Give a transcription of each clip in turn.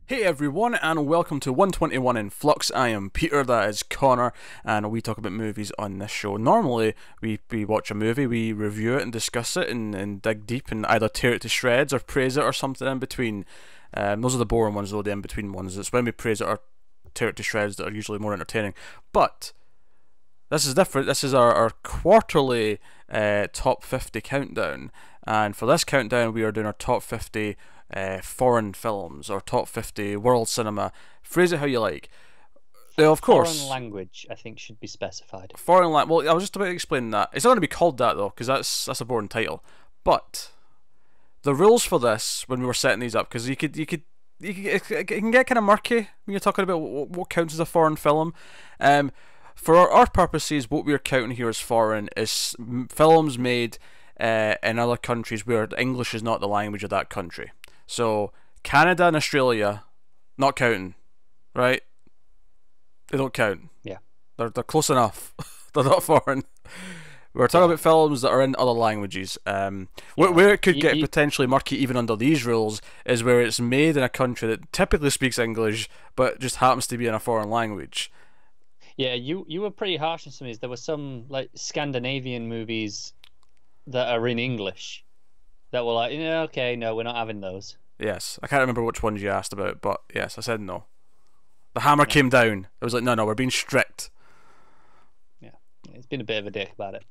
Hey everyone, and welcome to 121 in Flux. I am Peter, that is Connor, and we talk about movies on this show. Normally, we watch a movie, we review it and discuss it and dig deep and either tear it to shreds or praise it or something in between. Those are the boring ones, though, the in between ones. It's when we praise it or tear it to shreds that are usually more entertaining. But this is different. This is our quarterly top 50 countdown, and for this countdown, we are doing our top 50 foreign films or top 50 world cinema. Phrase it how you like. Now, of course, foreign language, I think, should be specified. Foreign language. Well, I was just about to explain that. It's not going to be called that though, because that's a boring title. But the rules for this, when we were setting these up, because it can get kind of murky when you're talking about what counts as a foreign film. For our purposes, what we're counting here as foreign is films made in other countries where English is not the language of that country. So Canada and Australia, not counting, right? They don't count. Yeah. They're close enough. They're not foreign. We're talking about films that are in other languages. Where it could get potentially murky even under these rules is where it's made in a country that typically speaks English but just happens to be in a foreign language. Yeah, you were pretty harsh on some of these. There were some like Scandinavian movies that are in English that were like, yeah, okay, no, we're not having those. Yes, I can't remember which ones you asked about, but yes, I said no. The hammer came down. It was like, no, we're being strict. Yeah, it's been a bit of a dick about it.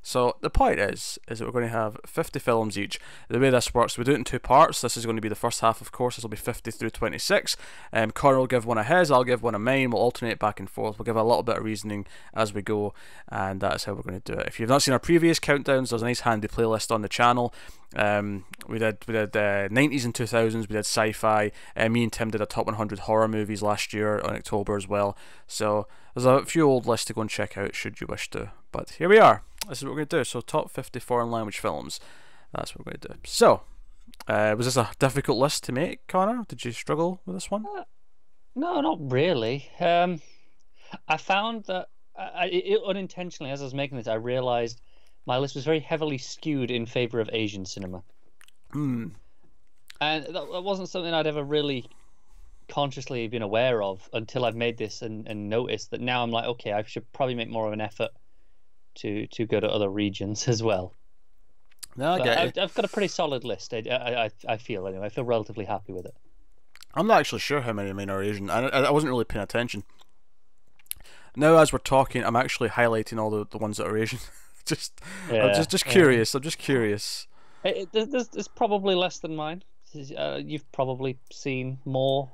So the point is that we're going to have 50 films each. The way this works, we do it in two parts. This is going to be the first half, of course. This will be 50 through 26. Connor will give one of his, I'll give one of mine. We'll alternate back and forth. We'll give a little bit of reasoning as we go, and that is how we're going to do it. If you've not seen our previous countdowns, there's a nice handy playlist on the channel. We did 90s and 2000s. We did sci-fi. Me and Tim did a top 100 horror movies last year in October as well. So there's a few old lists to go and check out should you wish to. But here we are. This is what we're going to do. So top 50 foreign language films. That's what we're going to do. So, was this a difficult list to make, Connor? Did you struggle with this one? No, not really. I found that unintentionally, as I was making this, I realised my list was very heavily skewed in favour of Asian cinema. And that wasn't something I'd ever really consciously been aware of until I've made this and noticed that now I'm like, okay, I should probably make more of an effort to go to other regions as well. No, I've got a pretty solid list. I feel anyway. I feel relatively happy with it. I'm not actually sure how many of mine are Asian. I wasn't really paying attention. Now, as we're talking, I'm actually highlighting all the ones that are Asian. I'm just curious. I'm just curious. There's probably less than mine. You've probably seen more,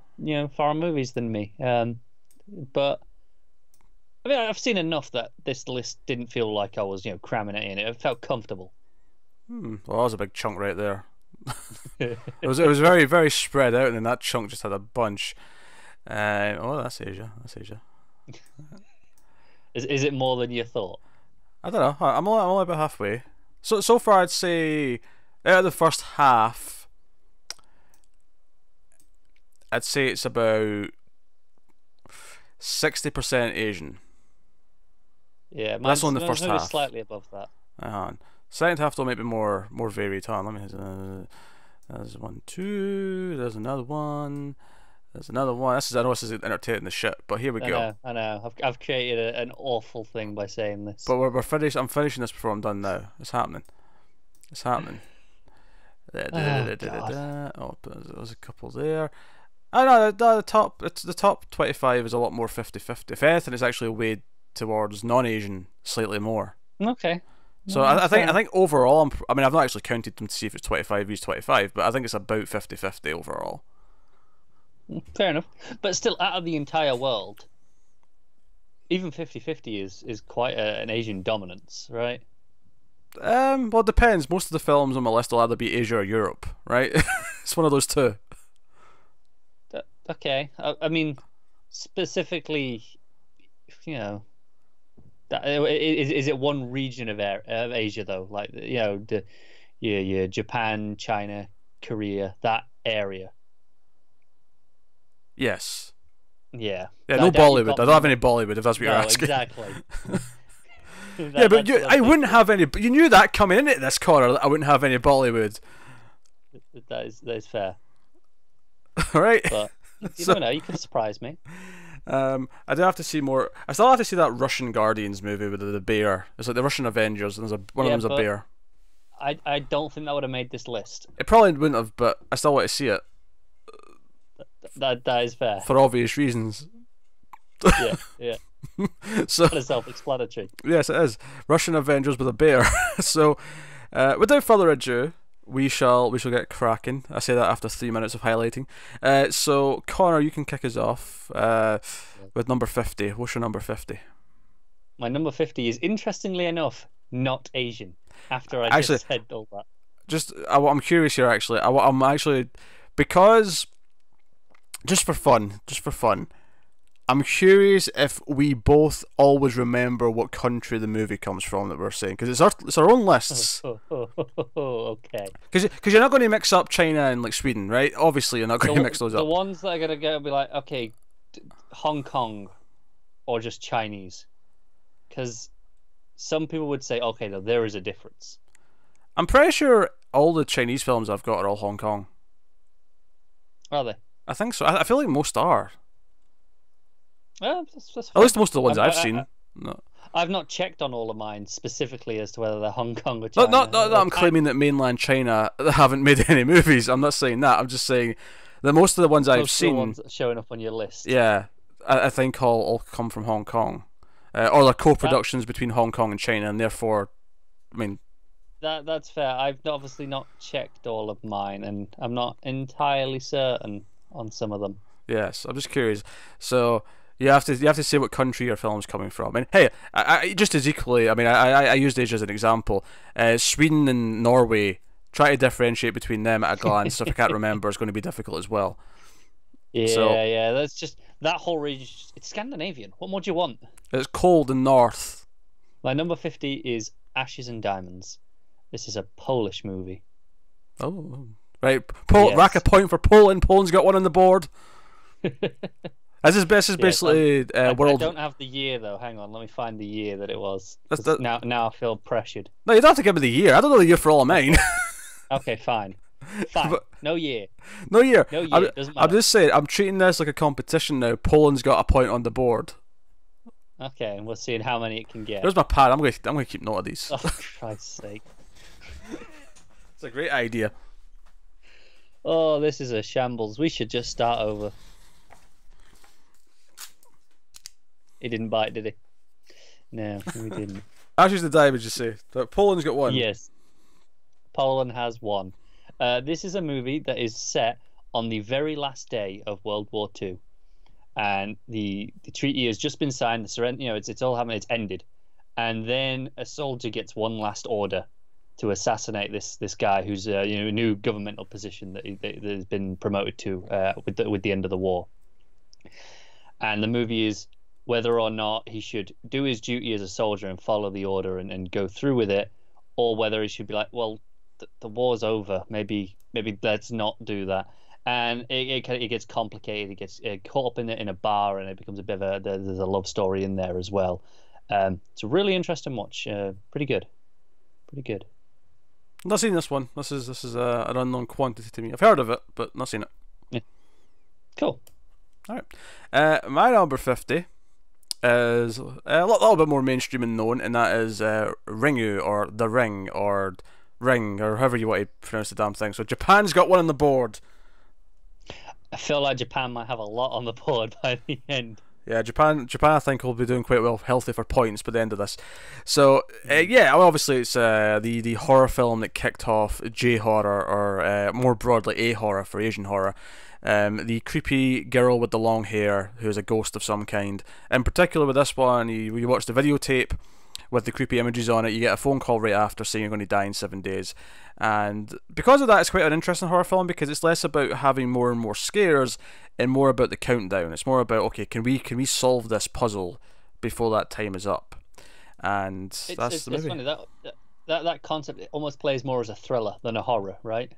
foreign movies than me. But I mean, I've seen enough that this list didn't feel like I was, cramming it in. It felt comfortable. Well, that was a big chunk right there. It was very, very spread out, and then that chunk just had a bunch. That's Asia. That's Asia. Is it more than you thought? I don't know. I'm only about halfway. So far, I'd say out of the first half, I'd say it's about 60% Asian. Yeah, that's on the first half. Slightly above that. Second half though might be more varied. Let me. There's 1, 2. There's another one. There's another one. I know this is entertaining the shit, but here we go. I know. I've created an awful thing by saying this. But we're finished. I'm finishing this before I'm done now. It's happening. It's happening. Oh, there's a couple there. I know the top 25 is a lot more 50-50. If anything, it's actually weighed towards non-Asian slightly more. Okay. So I think overall, I've not actually counted them to see if it's 25 vs 25, but I think it's about 50-50 overall. Fair enough. But still, out of the entire world, even 50-50 is quite an Asian dominance, right? Well, it depends. Most of the films on my list will either be Asia or Europe, right? It's one of those two. Okay. I mean, specifically, is it one region of Asia though? Like, Japan, China, Korea, that area. Yes. Yeah. No Bollywood. I don't have any Bollywood, if that's what you're asking. Exactly. But I wouldn't have any. But you knew that coming into this corner, that I wouldn't have any Bollywood. That is fair. Right. But You So never know. You could surprise me. I do have to see more. I still have to see that Russian Guardians movie with the bear. It's like the Russian Avengers, and one of Yeah, them's a but bear. I don't think that would have made this list. It probably wouldn't have, but I still want to see it That is fair. for obvious reasons. Yeah, yeah. So Kind of self-explanatory. yes, it is Russian Avengers with a bear. So without further ado, we shall get cracking. I say that after 3 minutes of highlighting. So Connor, you can kick us off with number 50. What's your number 50? My number 50 is, interestingly enough, not Asian. After I Actually, just said all that. I'm curious here. Actually, I'm actually, because just for fun, I'm curious if we both always remember what country the movie comes from that we're saying, because it's our own lists. Okay. Because you're not going to mix up China and like Sweden, right? Obviously, you're not going to mix those The up. ones that are going to go be like, okay, Hong Kong or just Chinese. Because some people would say, okay, no, there is a difference. I'm pretty sure all the Chinese films I've got are all Hong Kong. Are they? I think so. I feel like most are. Well, that's At least most of the ones I- I've I- seen. No, I've not checked on all of mine specifically as to whether they're Hong Kong or not, China. not that I'm claiming that mainland China haven't made any movies. I'm not saying that. I'm just saying that most of the ones I've Most of the seen, ones that are showing up on your list. yeah, I think all come from Hong Kong, or they're co-productions between Hong Kong and China, and therefore, I mean, That's fair. I've obviously not checked all of mine, and I'm not entirely certain on some of them. yes, I'm just curious. So you have to say what country your film's coming from. And hey, I just as equally. I mean, I used Asia as an example. Sweden and Norway. Try to differentiate between them at a glance. If I can't remember, it's going to be difficult as well. Yeah, So- yeah. That's just that whole region. It's Scandinavian. What more do you want? It's cold in north. My number 50 is Ashes and Diamonds. This is a Polish movie. Oh, right. Yes. Rack a point for Poland. Poland's got one on the board. This is basically I world. don't have the year though. Hang on, let me find the year that it was. That's 'Cause the- Now I feel pressured. No, you don't have to give me the year. I don't know the year for all of mine. Okay, fine. Fine. But- No year. No year. No year. I'm, Doesn't I'm matter. just saying. I'm treating this like a competition now. Poland's got a point on the board. Okay, and we'll see how many it can get. There's my pad. I'm gonna keep note of these. Oh, Christ's sake. It's a great idea. Oh, this is a shambles. We should just start over. He didn't bite, did he? No, we didn't. Ashes the Diamonds, you say. But Poland's got one. Yes. Poland has one. This is a movie that is set on the very last day of World War II. And the treaty has just been signed. The surrender, it's all happened. It's ended. And then a soldier gets one last order to assassinate this guy who's a new governmental position that has been promoted to with the end of the war. And the movie is whether or not he should do his duty as a soldier and follow the order and go through with it, or whether he should be like, well, the war's over. Maybe let's not do that. And it gets complicated. It gets caught up in a bar, and it becomes a bit of there's a love story in there as well. It's a really interesting watch. Pretty good. Not seen this one. This is an unknown quantity to me. I've heard of it, but not seen it. Yeah. Cool. All right. My number 50 is a little bit more mainstream and known, and that is Ringu, or The Ring, or Ring, or however you want to pronounce the damn thing. So Japan's got one on the board. I feel like Japan might have a lot on the board by the end. Yeah, Japan I think will be doing quite well, healthy for points by the end of this. So yeah, well, obviously it's the horror film that kicked off J horror, or more broadly A horror for Asian horror. The creepy girl with the long hair who is a ghost of some kind. In particular with this one, you watch the videotape with the creepy images on it, you get a phone call right after saying you're going to die in 7 days. And because of that, it's quite an interesting horror film, because it's less about having more and more scares and more about the countdown. It's more about, okay, can we solve this puzzle before that time is up? And that's the movie. It's funny that concept, it almost plays more as a thriller than a horror, right?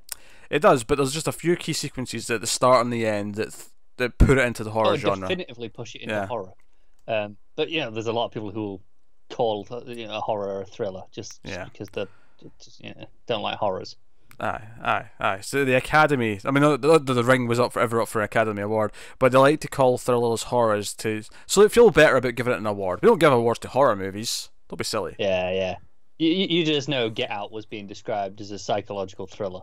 It does, but there's just a few key sequences at the start and the end that put it into the horror genre. Definitively push it into Yeah. horror. But there's a lot of people who call a horror a thriller just Yeah. because they don't like horrors. Aye. So the Academy, I mean, the Ring was ever up for an Academy Award, but they like to call thrillers horrors so they feel better about giving it an award. We don't give awards to horror movies. Don't be silly. Yeah, yeah. You just know Get Out was being described as a psychological thriller.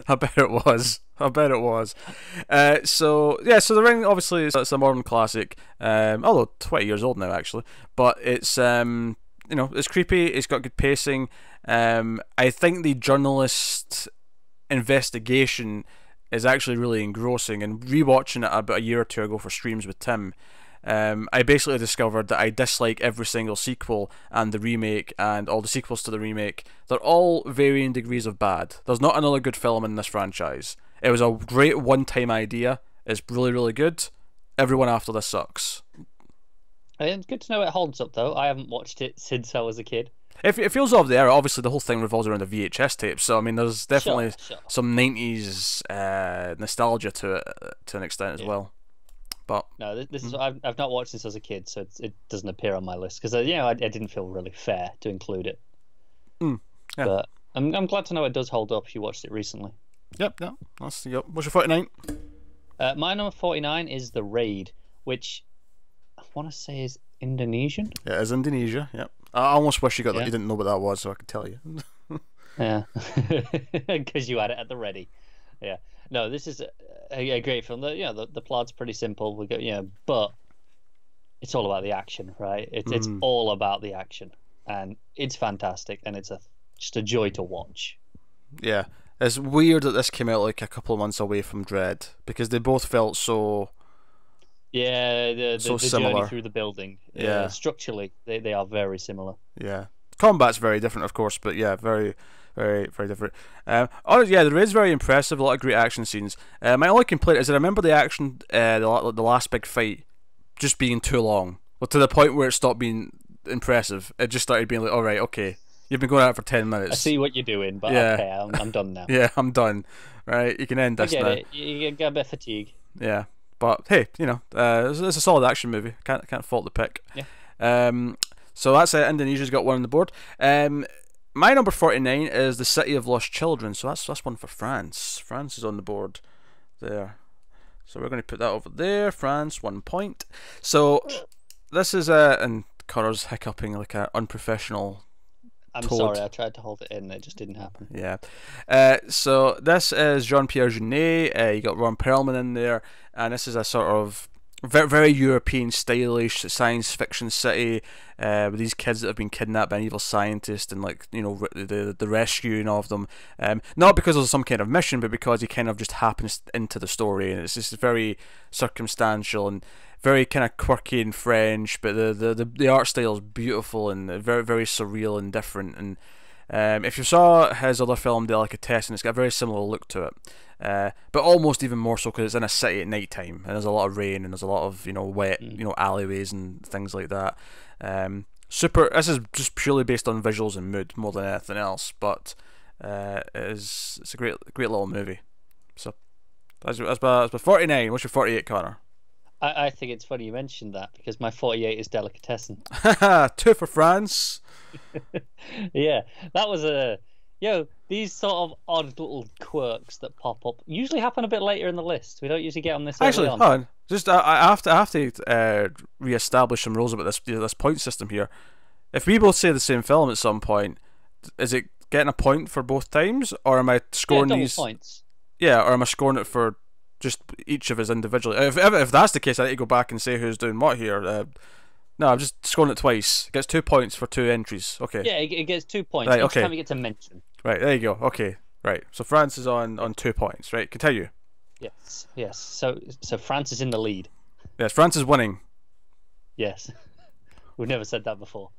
I bet it was. So The Ring obviously it's a modern classic, although 20 years old now actually. But it's it's creepy. It's got good pacing. I think the journalist investigation is actually really engrossing. And rewatching it about a year or two ago for streams with Tim, I basically discovered that I dislike every single sequel and the remake and all the sequels to the remake. They're all varying degrees of bad. There's not another good film in this franchise. It was a great one-time idea. It's really, really good. Everyone after this sucks. It's good to know it holds up, though. I haven't watched it since I was a kid. It feels off the era. Obviously, the whole thing revolves around the VHS tapes. So, I mean, there's definitely Sure. some 90s nostalgia to it to an extent as well. But no, this is I've not watched this as a kid, so it doesn't appear on my list because I didn't feel really fair to include it. Yeah. But I'm glad to know it does hold up. If you watched it recently. Yep. What's your 49? My number 49 is The Raid, which I want to say is Indonesian. Yeah, it's Indonesia. Yep. I almost wish you didn't know what that was, so I could tell you. Yeah, because you had it at the ready. Yeah. No, this is a great film. The plot's pretty simple. But it's all about the action, right? It's all about the action, and it's fantastic, and it's just a joy to watch. Yeah, it's weird that this came out like a couple of months away from Dread because they both felt so. Yeah, the similar. journey through the building. Yeah, structurally they are very similar. Yeah, combat's very different, of course, but yeah, very. Very, very different. The Raid's very impressive. A lot of great action scenes. My only complaint is that I remember the action, the last big fight, just being too long. Well, to the point where it stopped being impressive. It just started being like, all right, okay, you've been going at it for 10 minutes. I see what you're doing, but yeah. Okay, I'm done now. Yeah, I'm done. Right, you can end this now. You get a bit of fatigue. Yeah, but hey, it's a solid action movie. Can't fault the pick. Yeah. So that's it. Indonesia's got one on the board. My number 49 is The City of Lost Children, so that's one for France. France is on the board there. So we're going to put that over there. France, 1 point. So this is and Connor's hiccuping like an unprofessional I'm toad. sorry, I tried to hold it in, it just didn't happen. Yeah. So this is Jean-Pierre Jeunet. You got Ron Perlman in there, and this is a sort of very, very European, stylish science fiction city with these kids that have been kidnapped by an evil scientist, and the rescuing of them. Not because of some kind of mission, but because he kind of just happens into the story, and it's just very circumstantial and very kind of quirky and French. But the art style is beautiful and very, very surreal and different. And if you saw his other film Delicatessen, it's got a very similar look to it. But almost even more so because it's in a city at night time and there's a lot of rain and there's a lot of wet alleyways and things like that. This is just purely based on visuals and mood more than anything else, but it's a great little movie. So that's my 49. What's your 48, Connor? I think it's funny you mentioned that because my 48 is Delicatessen. 2 for France. Yeah, that was these sort of odd little quirks that pop up usually happen a bit later in the list. We don't usually get on this early on. Hold on. Just I have to re-establish some rules about this point system here. If we both say the same film at some point, is it getting a point for both times, or am I scoring double these points? Yeah, or am I scoring it for just each of us individually? If that's the case, I need to go back and say who's doing what here. No, I'm just scoring it twice. It gets 2 points for 2 entries. Okay. Yeah, it gets 2 points right, each okay. time you get to mention. Right, there you go. Okay, right. So France is on 2 points. Right, continue. Yes. So France is in the lead. Yes, France is winning. Yes. We've never said that before.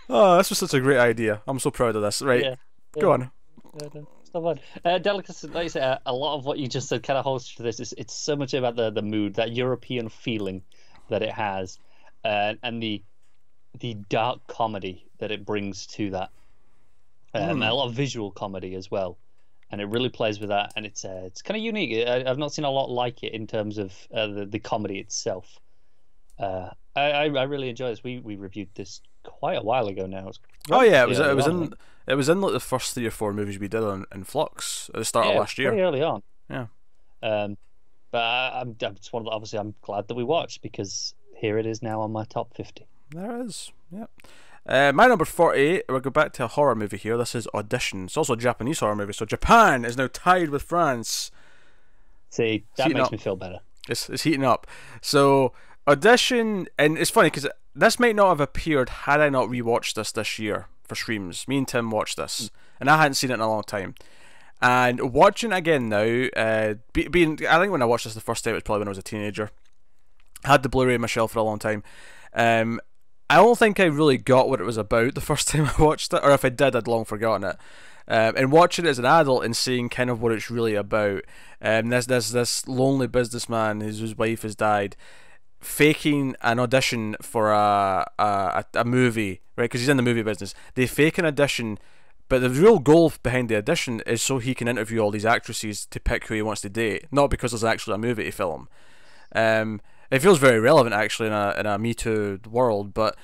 Oh, this was such a great idea. I'm so proud of this. Right, yeah. Go on. It's not bad. Delicatessen, like you said, a lot of what you just said kind of holds to this. It's so much about the mood, that European feeling that it has, and the dark comedy that it brings to that. A lot of visual comedy as well, and it really plays with that. And it's kind of unique. I've not seen a lot like it in terms of the comedy itself. I really enjoy this. We reviewed this quite a while ago now. It was Oh yeah, relatively early on, I think. it was in like the first 3 or 4 movies we did on Flux at the start of Yeah, last year. pretty early on. Yeah, Um, but I'm just one of obviously I'm glad that we watched because here it is now on my top 50. there it is. Yeah. My number 48, we'll go back to a horror movie here. This is Audition. It's also a Japanese horror movie, so Japan is now tied with France. See, It's that heating makes up. me feel better. It's heating up. So, Audition, and it's funny because this might not have appeared had I not rewatched this year for streams. Me and Tim watched this, and I hadn't seen it in a long time. And watching it again now, being I think when I watched this the first time, it was probably when I was a teenager. I had the Blu-ray on my shelf for a long time. Um, I don't think I really got what it was about the first time I watched it, or if I did, I'd long forgotten it. And watching it as an adult and seeing kind of what it's really about, this lonely businessman whose wife has died, faking an audition for a movie, right? Because he's in the movie business. They fake an audition, but the real goal behind the audition is so he can interview all these actresses to pick who he wants to date, not because there's actually a movie to film. It feels very relevant actually in a Me Too world, but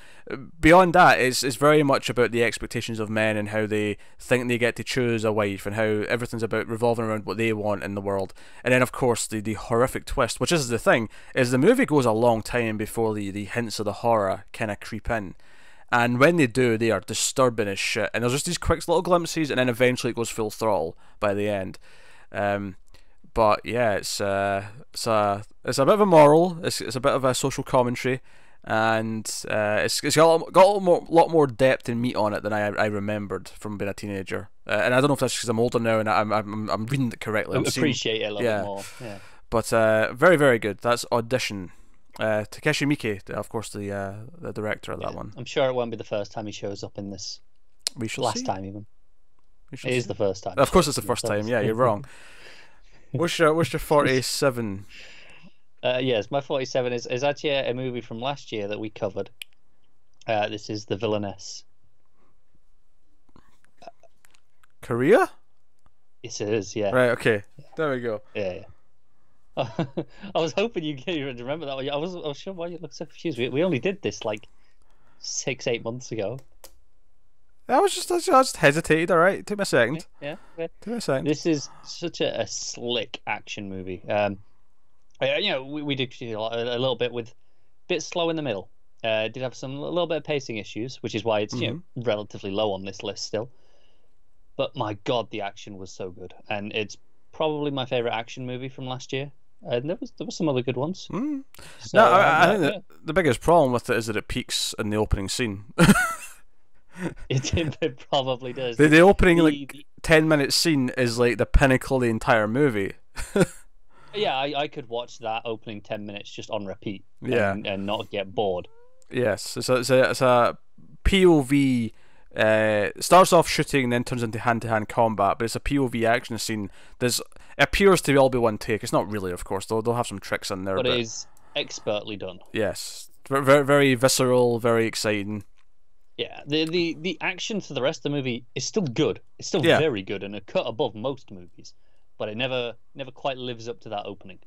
beyond that, it's very much about the expectations of men and how they think they get to choose a wife and how everything's about revolving around what they want in the world. And then of course the horrific twist, which is the thing, is the movie goes a long time before the hints of the horror kind of creep in. And when they do, they are disturbing as shit. And there's just these quick little glimpses, and then eventually it goes full throttle by the end. But yeah, it's a bit of a moral. It's a bit of a social commentary, and it's got a lot more depth and meat on it than I remembered from being a teenager. And I don't know if that's because I'm older now and I'm reading it correctly. Appreciate it a little bit more. Yeah. But very very good. That's Audition. Takeshi Miike, of course, the director of that one. I'm sure it won't be the first time he shows up in this. We shall Last see. time even. It See. is the first time. Of course, it's the first time. Yeah, you're wrong. What's your 47? Yes, my 47 is actually a movie from last year that we covered. This is The Villainess. Korea? Yes, it is. Yeah. Right. Okay. There we go. Yeah. I was hoping you would remember that one. I was sure why you look so confused. We only did this like 6-8 months ago. I just hesitated. All right, take me a second. Yeah. Take me a second. This is such a slick action movie. We did a little bit with bit slow in the middle. Did have a little bit of pacing issues, which is why it's relatively low on this list still. But my God, the action was so good, and it's probably my favorite action movie from last year. And there was some other good ones. Mm. So, No, I think that the biggest problem with it is that it peaks in the opening scene. It probably does. The opening 10-minute scene is like the pinnacle of the entire movie. Yeah, I could watch that opening 10 minutes just on repeat. Yeah. And not get bored. Yes, it's a POV. Starts off shooting and then turns into hand-to-hand combat, but it's a POV action scene. It appears to all be one take. It's not really, of course. They'll have some tricks in there, but it is expertly done. Yes, very very visceral, very exciting. Yeah, the action for the rest of the movie is still good. It's still very good and a cut above most movies, but it never quite lives up to that opening.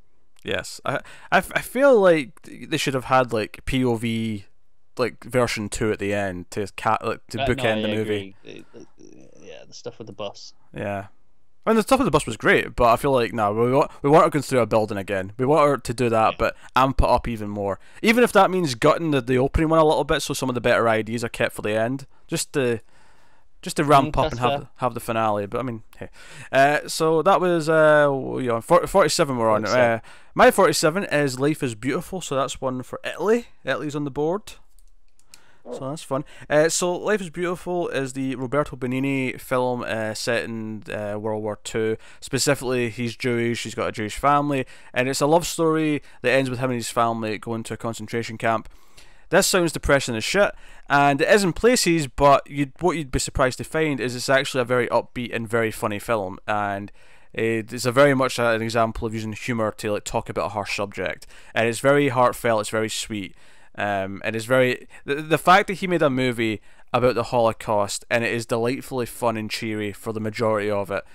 Yes, I feel like they should have had like POV like version 2 at the end to bookend the movie. Yeah, the stuff with the bus. Yeah. I mean, the stuff with the bus was great, but I feel like, no, we want her going through a building again. We want her to do that, but amp it up even more. Even if that means gutting the opening one a little bit, so some of the better ideas are kept for the end, just to ramp up and have the finale. But I mean, hey. So that was 47 we're on. My 47 is Life is Beautiful, so that's one for Italy. Italy's on the board. So that's fun. So Life is Beautiful is the Roberto Benigni film set in World War II. Specifically, he's Jewish, he's got a Jewish family, and it's a love story that ends with him and his family going to a concentration camp. This sounds depressing as shit, and it is in places, but what you'd be surprised to find is it's actually a very upbeat and very funny film, and it's a very much an example of using humour to like talk about a harsh subject, and it's very heartfelt, it's very sweet. And it's very the fact that he made a movie about the Holocaust and it is delightfully fun and cheery for the majority of it.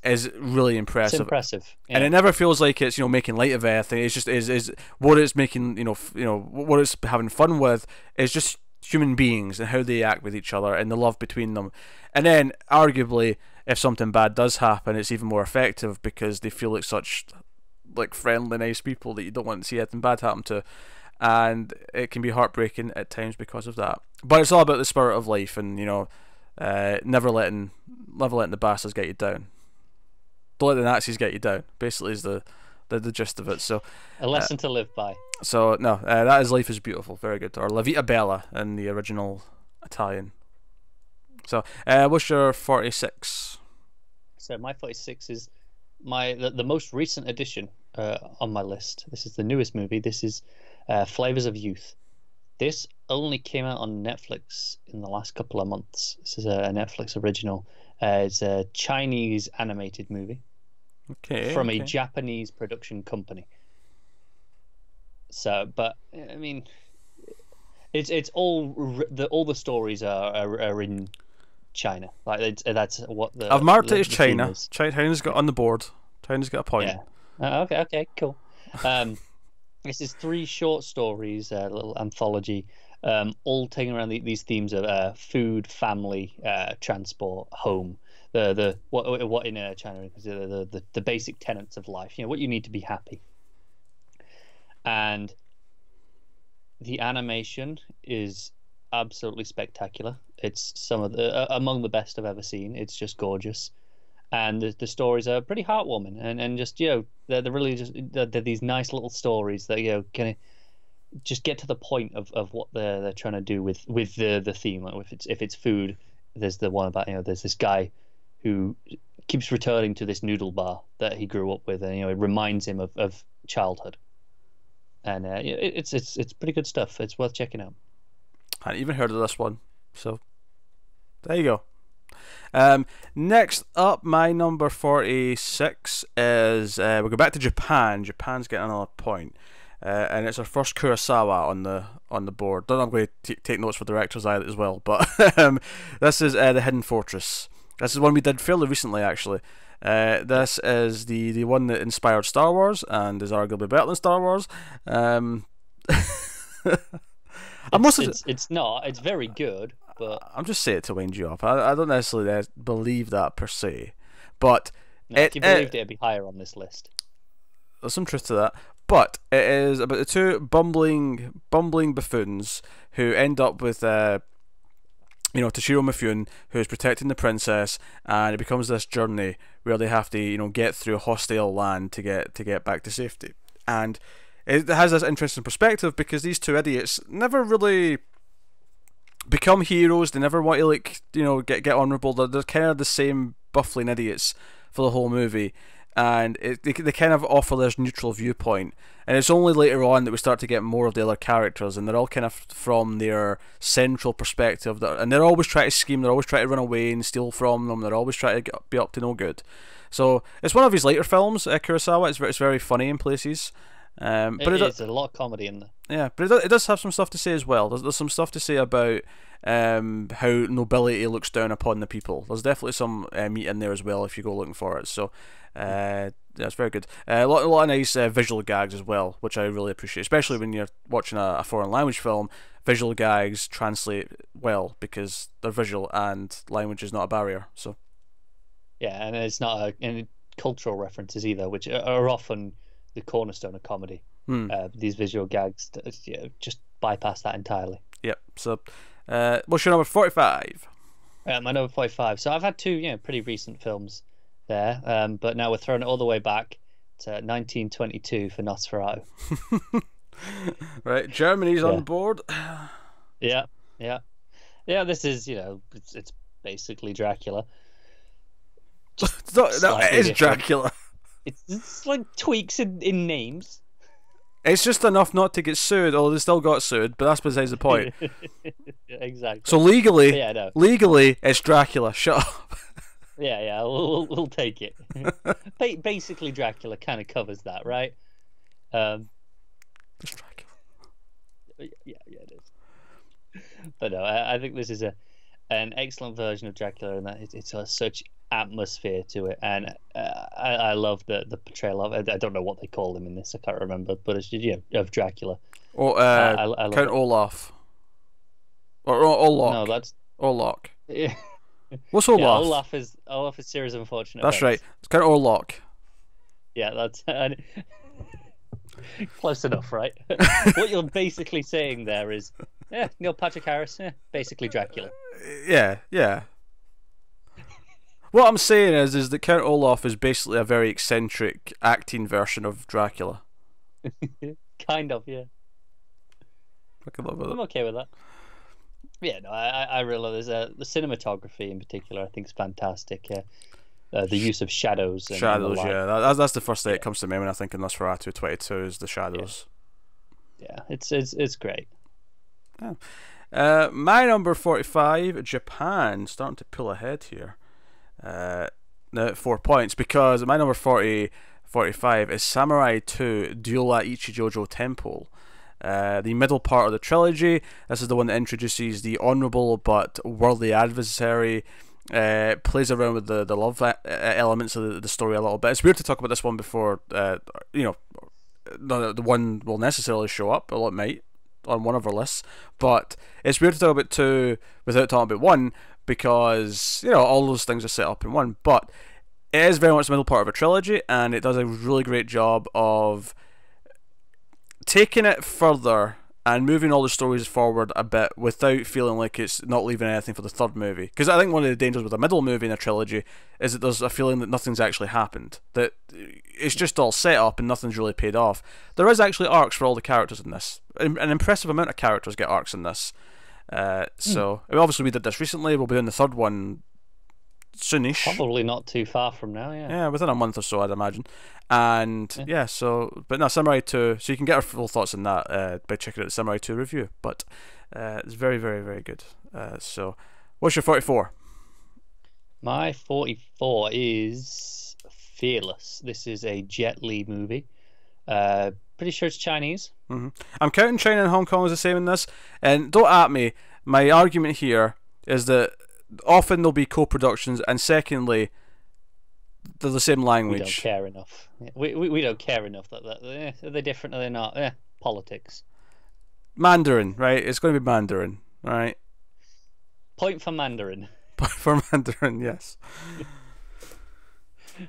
is really It's impressive. impressive. And Yeah. it never feels like it's making light of anything. It's just is what it's making what it's having fun with is just human beings and how they act with each other and the love between them. And then arguably, if something bad does happen, it's even more effective because they feel like such like friendly, nice people that you don't want to see anything bad happen to. And it can be heartbreaking at times because of that. But it's all about the spirit of life and never letting the bastards get you down. Don't let the Nazis get you down. Basically, is the gist of it. So A lesson to live by. so no, that is Life is Beautiful. Very good. Or La Vita Bella in the original Italian. So what's your 46? So my 46 is the most recent addition on my list. This is the newest movie. This is Flavors of Youth. This only came out on Netflix in the last couple of months. This is a Netflix original. It's a Chinese animated movie from a Japanese production company. So, but I mean, it's all the stories are in China. Like that's what the I've marked the, it as the theme China. is. China's got on the board. China's got a point. Yeah. Okay, cool. This is 3 short stories, a little anthology, all taking around these themes of food, family, transport, home. What in China is the basic tenets of life. What you need to be happy. And the animation is absolutely spectacular. It's some of among the best I've ever seen. It's just gorgeous. And the stories are pretty heartwarming, and just they're really just they're these nice little stories that kind of just get to the point of what they're trying to do with the theme. Like if it's food, there's the one about there's this guy who keeps returning to this noodle bar that he grew up with, and it reminds him of childhood. And it's pretty good stuff. It's worth checking out. I hadn't even heard of this one, so there you go. Next up, my number 46 is we'll go back to Japan. Japan's getting another point, and it's our first Kurosawa on the board. Don't know, I'm going to take notes for directors as well, but this is The Hidden Fortress. This is one we did fairly recently, actually. This is the one that inspired Star Wars and is arguably better than Star Wars. It's not. It's very good, but I'm just saying it to wind you up. I don't necessarily believe that per se, but if you believed it'd be higher on this list. There's some truth to that. But it is about the 2 bumbling buffoons who end up with Toshiro Mifune, who is protecting the princess, and it becomes this journey where they have to get through hostile land to get back to safety. And it has this interesting perspective because these 2 idiots never really become heroes. They never want to get honourable. They're kind of the same buffling idiots for the whole movie, and they kind of offer this neutral viewpoint. And it's only later on that we start to get more of the other characters, and they're all kind of from their central perspective. And they're always trying to scheme. They're always trying to run away and steal from them. They're always trying to be up to no good. So it's one of his later films, Kurosawa. It's very funny in places. But it is a lot of comedy in there. Yeah, but it does have some stuff to say as well. There's some stuff to say about how nobility looks down upon the people. There's definitely some meat in there as well if you go looking for it. So it's very good. A lot of nice visual gags as well, which I really appreciate, especially when you're watching a foreign language film. Visual gags translate well because they're visual and language is not a barrier. So yeah, and it's not any cultural references either, which are often the cornerstone of comedy. These visual gags just bypass that entirely. Yep. So what's your number 45? My number 45. So I've had 2 pretty recent films there, but now we're throwing it all the way back to 1922 for Nosferatu. Right, Germany's on the board. Yeah. This is it's basically Dracula. No, it is Dracula. It's like tweaks in names. It's just enough not to get sued, although they still got sued, but that's besides the point. Exactly. So legally, no. It's Dracula. Shut up. Yeah, we'll take it. Basically, Dracula kind of covers that, right? It's Dracula. Yeah, it is. But no, I think this is an excellent version of Dracula, and that it's such atmosphere to it, and I love the portrayal of. I don't know what they call him in this. I can't remember, but it's of Dracula. Or I love Count it. Olaf. Or No, Olok. that's Olok. yeah. What's Yeah, Olaf? Olaf is series of unfortunate That's right. events. It's Count Olok. Yeah, that's close enough, right? What you're basically saying there is, yeah, Neil Patrick Harris, yeah, basically Dracula. Yeah, yeah. What I'm saying is that Count Olaf is basically a very eccentric acting version of Dracula. Kind of, yeah. I can live with it. I'm okay with that. Yeah, no, I really love this. The cinematography in particular, I think, is fantastic. The use of shadows. And Shadows, the light. yeah. That's the first thing that comes to me when I think in Nosferatu 22 is the shadows. Yeah, it's great. Yeah. My number 45, Japan, starting to pull ahead here. Now 4 points, because my number 45 is Samurai 2 Duel at Ichijojo Temple. The middle part of the trilogy. This is the one that introduces the honourable but worldly adversary. Plays around with the love elements of the story a little bit. It's weird to talk about this one before the one will necessarily show up, or it might on one of our lists. But it's weird to talk about 2 without talking about 1, because all those things are set up in 1. But it is very much the middle part of a trilogy, and it does a really great job of taking it further and moving all the stories forward a bit without feeling like it's not leaving anything for the third movie. Because I think one of the dangers with a middle movie in a trilogy is that there's a feeling that nothing's actually happened, that it's just all set up and nothing's really paid off. There is actually arcs for all the characters in this. An impressive amount of characters get arcs in this. So obviously we did this recently. We'll be doing the third one soonish. Probably not too far from now. Yeah, within a month or so, I'd imagine. And but no, Samurai 2. So you can get our full thoughts on that by checking out the Samurai 2 review. But it's very, very, very good. So, what's your 44? My 44 is Fearless. This is a Jet Li movie. Pretty sure it's Chinese. Mm-hmm. I'm counting China and Hong Kong as the same in this. And don't at me. My argument here is that often there'll be co-productions, and secondly, they're the same language. We don't care enough. We don't care enough that are they different or they're not? Politics. Mandarin, right? It's going to be Mandarin, right? Point for Mandarin. Point for Mandarin, yes.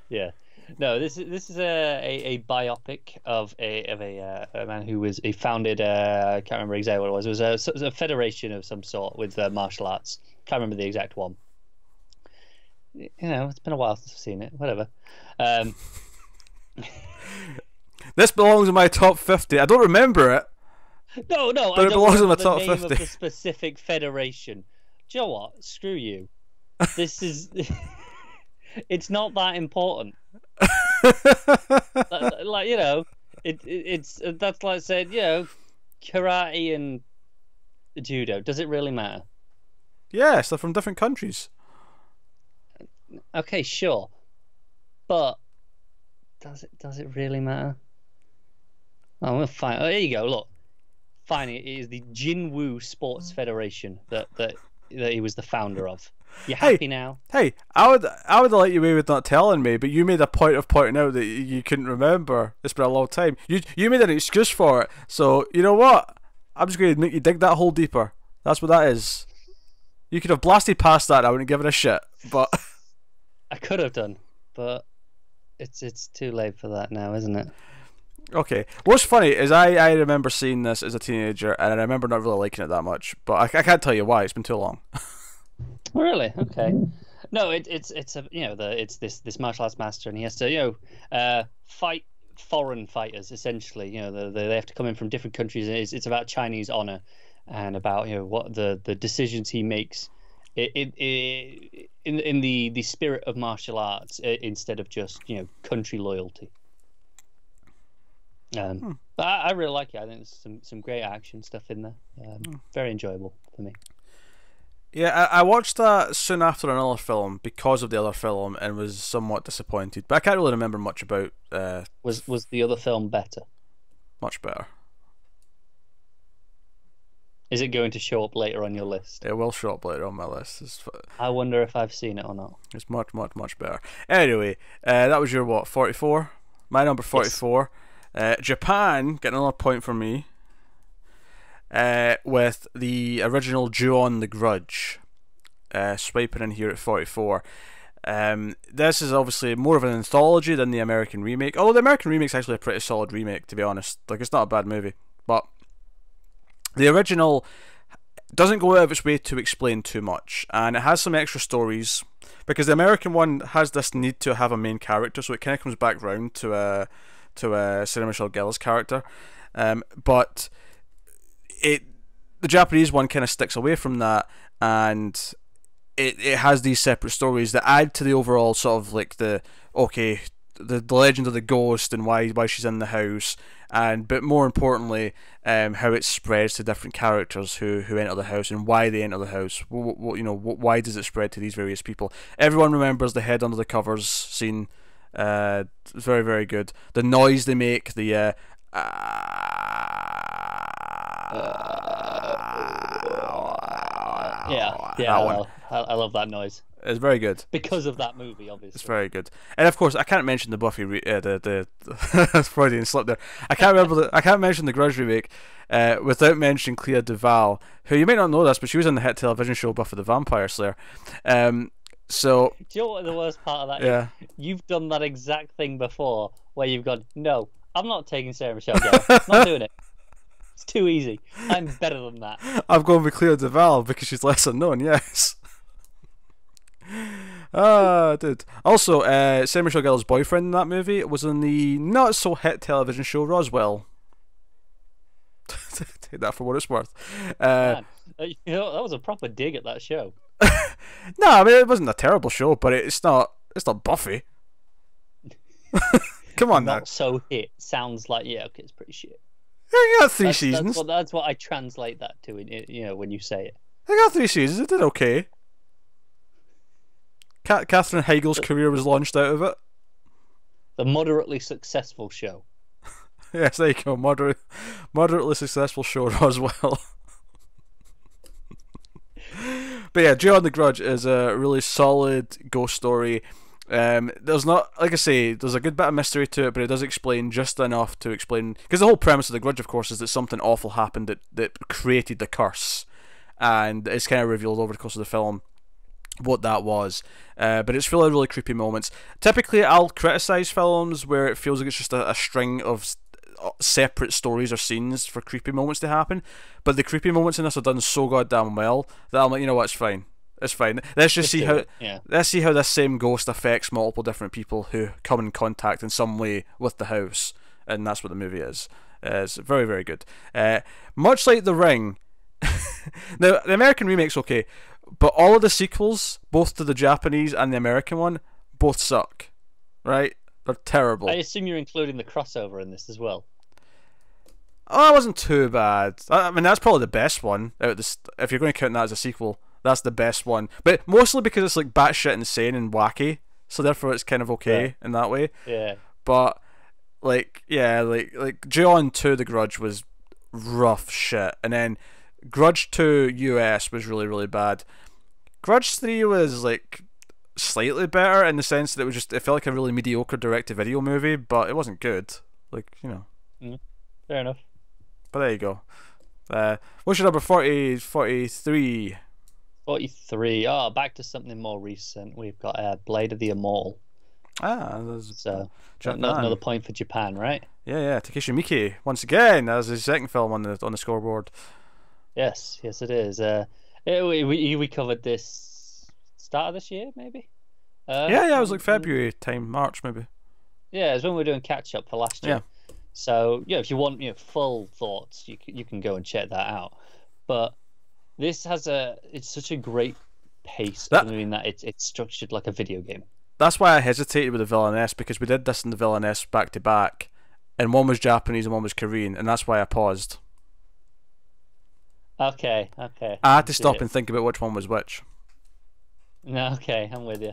Yeah. No, this is a biopic of a man who founded I can't remember exactly what it was. It was a federation of some sort with martial arts. Can't remember the exact one. It's been a while since I've seen it. Whatever. This belongs in my top 50. I don't remember it. No, but I it don't belongs in my remember top the name 50. of the specific federation. Do you know what? Screw you. This is. It's not that important. It's that's like saying karate and judo. Does it really matter? Yes, they're from different countries. Okay, sure, but does it really matter? Oh, well, fine. Oh, there you go. Look, fine. It is the Jinwoo Sports Federation that he was the founder of. You happy now? Hey, I would have let you away with not telling me, but you made a point of pointing out that you couldn't remember. It's been a long time. You made an excuse for it. So you know what? I'm just going to make you dig that hole deeper. That's what that is. You could have blasted past that. I wouldn't give it a shit. But I could have done, but it's too late for that now, isn't it? Okay. What's funny is I remember seeing this as a teenager, and I remember not really liking it that much. But I can't tell you why. It's been too long. Really? Okay. No, it's this martial arts master, and he has to fight foreign fighters essentially. They have to come in from different countries. And it's about Chinese honor and about what the decisions he makes in the spirit of martial arts instead of just country loyalty. But I really like it. I think there's some great action stuff in there. Very enjoyable for me. Yeah, I watched that soon after another film because of the other film and was somewhat disappointed. But I can't really remember much about. Was the other film better? Much better. Is it going to show up later on your list? It will show up later on my list. I wonder if I've seen it or not. It's much, much, much better. Anyway, that was your what? 44. My number 44. Yes. Japan getting another point for me. With the original Ju-on the Grudge, swiping in here at 44. This is obviously more of an anthology than the American remake. Although the American remake's actually a pretty solid remake, to be honest. Like, it's not a bad movie, but the original doesn't go out of its way to explain too much, and it has some extra stories, because the American one has this need to have a main character, so it kind of comes back round to Sarah Michelle Gellar's character, but the Japanese one kind of sticks away from that, and it has these separate stories that add to the overall sort of like the legend of the ghost and why she's in the house, but more importantly, how it spreads to different characters who enter the house and why they enter the house. Why does it spread to these various people? Everyone remembers the head under the covers scene. It's very, very good. The noise they make, the I love that noise. It's very good because of that movie, obviously. It's very good, and of course I can't mention the Buffy the Freudian slip there. I can't mention the Grudge remake without mentioning Clea Duvall, who you may not know this, but she was in the hit television show Buffy the Vampire Slayer. So do you know what the worst part of that is? You've done that exact thing before, where you've gone, no, I'm not taking Sarah Michelle Gellar. Not doing it. It's too easy. I'm better than that. I've gone with Clea Duvall because she's lesser known. Yes. Dude. Also, Sarah Michelle Gellar's boyfriend in that movie was in the not so hit television show Roswell. Take that for what it's worth. Man, that was a proper dig at that show. No, I mean, it wasn't a terrible show, but it's not Buffy. Come on, not now. So hit sounds like okay, it's pretty shit. Yeah, you got three seasons. That's what I translate that to. When you say it. I got 3 seasons. It did okay. Katherine Heigl's career was launched out of it. The moderately successful show. Yes, there you go. Moderately successful show Roswell. But yeah, Ju-on the Grudge is a really solid ghost story. There's not, like I say, there's a good bit of mystery to it, but it does explain just enough to explain, because the whole premise of the Grudge, of course, is that something awful happened that created the curse, and it's kind of revealed over the course of the film what that was. But it's full of really creepy moments. Typically, I'll criticize films where it feels like it's just a string of separate stories or scenes for creepy moments to happen, but the creepy moments in this are done so goddamn well that I'm like, you know what, it's fine. It's fine. Let's just see how let's see how this same ghost affects multiple different people who come in contact in some way with the house, and that's what the movie is. It's very, very good. Much like The Ring, now the American remake's okay, but all of the sequels, both to the Japanese and the American one, both suck. Right? They're terrible. I assume you're including the crossover in this as well. Oh, it wasn't too bad. I mean, that's probably the best one out of this. If you're going to count that as a sequel, that's the best one. But mostly because it's like batshit insane and wacky, so therefore it's kind of okay in that way. Yeah. But like Ju-on 2 The Grudge was rough shit, and then Grudge 2 US was really, really bad. Grudge 3 was like slightly better in the sense that it felt like a really mediocre direct-to-video movie, but it wasn't good. Like, you know. Fair enough. But there you go. What's your number 43? 43. Oh, back to something more recent. We've got Blade of the Immortal. So another point for Japan, right? Yeah. Takeshi Miike once again. That was his second film on the scoreboard. Yes, it is. We covered this start of this year, maybe. It was like February time, March maybe. Yeah, it was when we were doing catch up for last year. Yeah. So if you want full thoughts, you can go and check that out. But this it's such a great pace. I mean that it's structured like a video game. That's why I hesitated with the Villainess, because we did this and the Villainess back to back, and one was Japanese and one was Korean, and that's why I paused. Okay. I had to stop and think about which one was which. No, okay, I'm with you.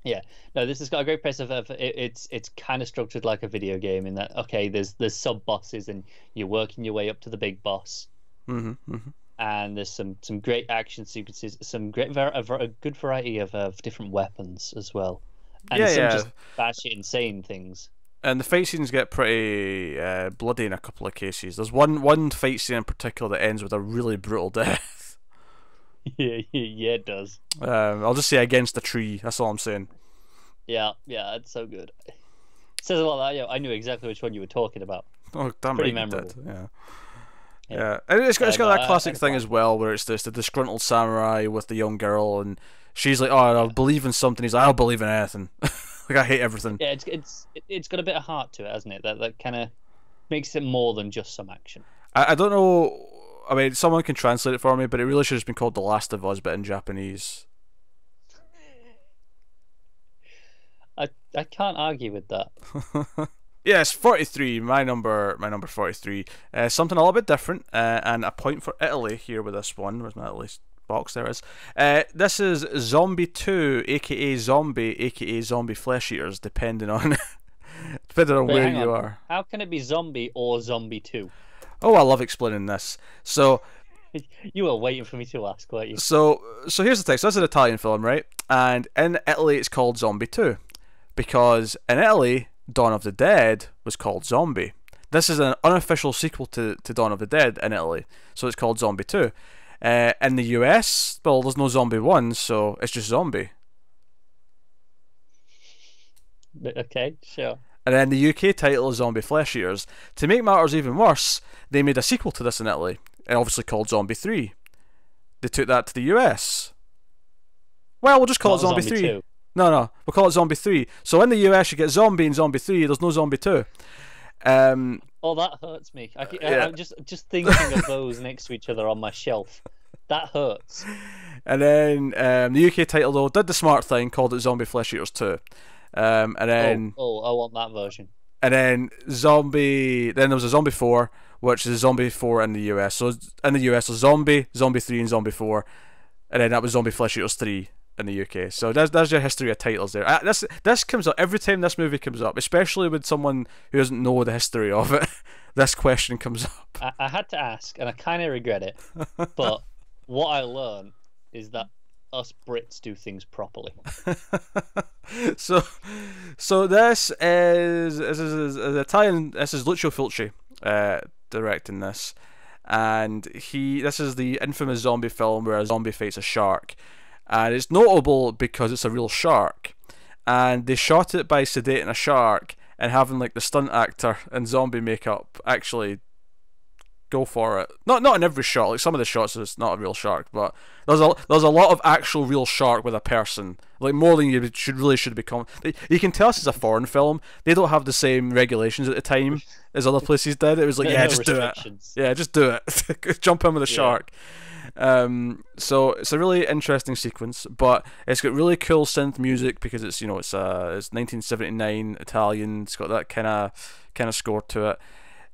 Yeah, no, this has got a great pace of it's kind of structured like a video game in that there's sub bosses and you're working your way up to the big boss, and there's some great action sequences, some a good variety of different weapons as well, and Yeah, some yeah. just batshit insane things. And the fight scenes get pretty bloody in a couple of cases. There's one fight scene in particular that ends with a really brutal death. Yeah, yeah, it does. I'll just say against a tree. That's all I'm saying. Yeah, yeah, it's so good. It says a lot. That, I knew exactly which one you were talking about. Oh, damn Pretty right memorable. you did. Yeah. Yeah, and it's got that classic thing as well, where it's this the disgruntled samurai with the young girl, and she's like, "Oh, I believe in something." He's like, "I don't believe in anything. Like I hate everything." Yeah, it's got a bit of heart to it, hasn't it? That kind of makes it more than just some action. I don't know. I mean, someone can translate it for me, but it really should have been called The Last of Us, but in Japanese. I can't argue with that. Yes, 43. My number 43. Something a little bit different, and a point for Italy here with this one. Where's my Italy box? There it is. This is Zombie 2, aka Zombie Flesh Eaters, depending on where you are. How can it be Zombie or Zombie 2? Oh, I love explaining this. So you were waiting for me to ask, weren't you? So here's the thing. So this is an Italian film, right? And in Italy, it's called Zombie 2, because in Italy, Dawn of the Dead was called Zombie. This is an unofficial sequel to Dawn of the Dead in Italy, so it's called Zombie 2. In the US, well, there's no Zombie 1, so it's just Zombie. Okay, sure. And then the UK title is Zombie Flesh Eaters. To make matters even worse, they made a sequel to this in Italy, and obviously called Zombie 3. They took that to the US. Well, we'll just call it Zombie 3. 2. No, we'll call it Zombie 3. So in the US, you get Zombie and Zombie 3. There's no Zombie 2. Oh, that hurts me. I'm just thinking of those next to each other on my shelf. That hurts. And then the UK title, though, did the smart thing, called it Zombie Flesh Eaters 2. And then... Oh, I want that version. And then Then there was a Zombie 4, which is Zombie 4 in the US. So in the US, there's Zombie 3, and Zombie 4. And then that was Zombie Flesh Eaters 3 in the UK. So there's your history of titles there. This comes up every time this movie comes up, especially with someone who doesn't know the history of it. This question comes up. I had to ask, and I kind of regret it. But what I learned is that us Brits do things properly. So this is Italian. This is Lucio Fulci directing this, and this is the infamous zombie film where a zombie fights a shark, and it's notable because it's a real shark, and they shot it by sedating a shark and having like the stunt actor in zombie makeup actually go for it. Not in every shot. Like some of the shots, it's not a real shark, but there's a lot of actual real shark with a person. Like more than you should become. You can tell this is a foreign film. They don't have the same regulations at the time as other places did. It was like, yeah, just do it. Yeah, just do it. Jump in with a shark. So it's a really interesting sequence, but it's got really cool synth music because it's 1979 Italian. It's got that kind of score to it.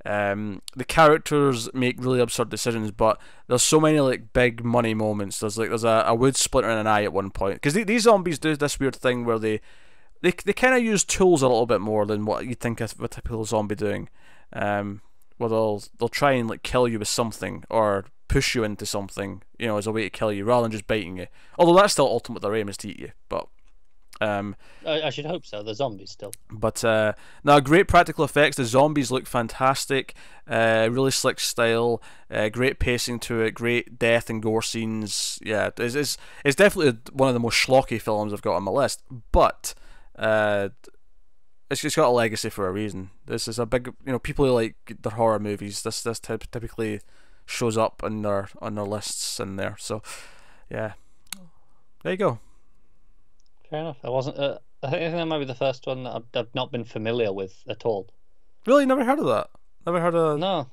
The characters make really absurd decisions, but there's so many like big money moments. There's a wood splinter in an eye at one point, because these zombies do this weird thing where they kind of use tools a little bit more than what you'd think of a typical zombie doing. Where they'll try and like kill you with something or push you into something, as a way to kill you rather than just biting you. Although that's still ultimate their aim is to eat you, but. I should hope so. The zombies still. But now, great practical effects. The zombies look fantastic. Really slick style. Great pacing to it. Great death and gore scenes. Yeah, it's definitely one of the most schlocky films I've got on my list. But it's got a legacy for a reason. This is a big, people who like their horror movies. This typically shows up on their lists in there. So yeah, there you go. Fair enough. I wasn't. I think that might be the first one that I've not been familiar with at all. Really, never heard of that. Never heard of. No.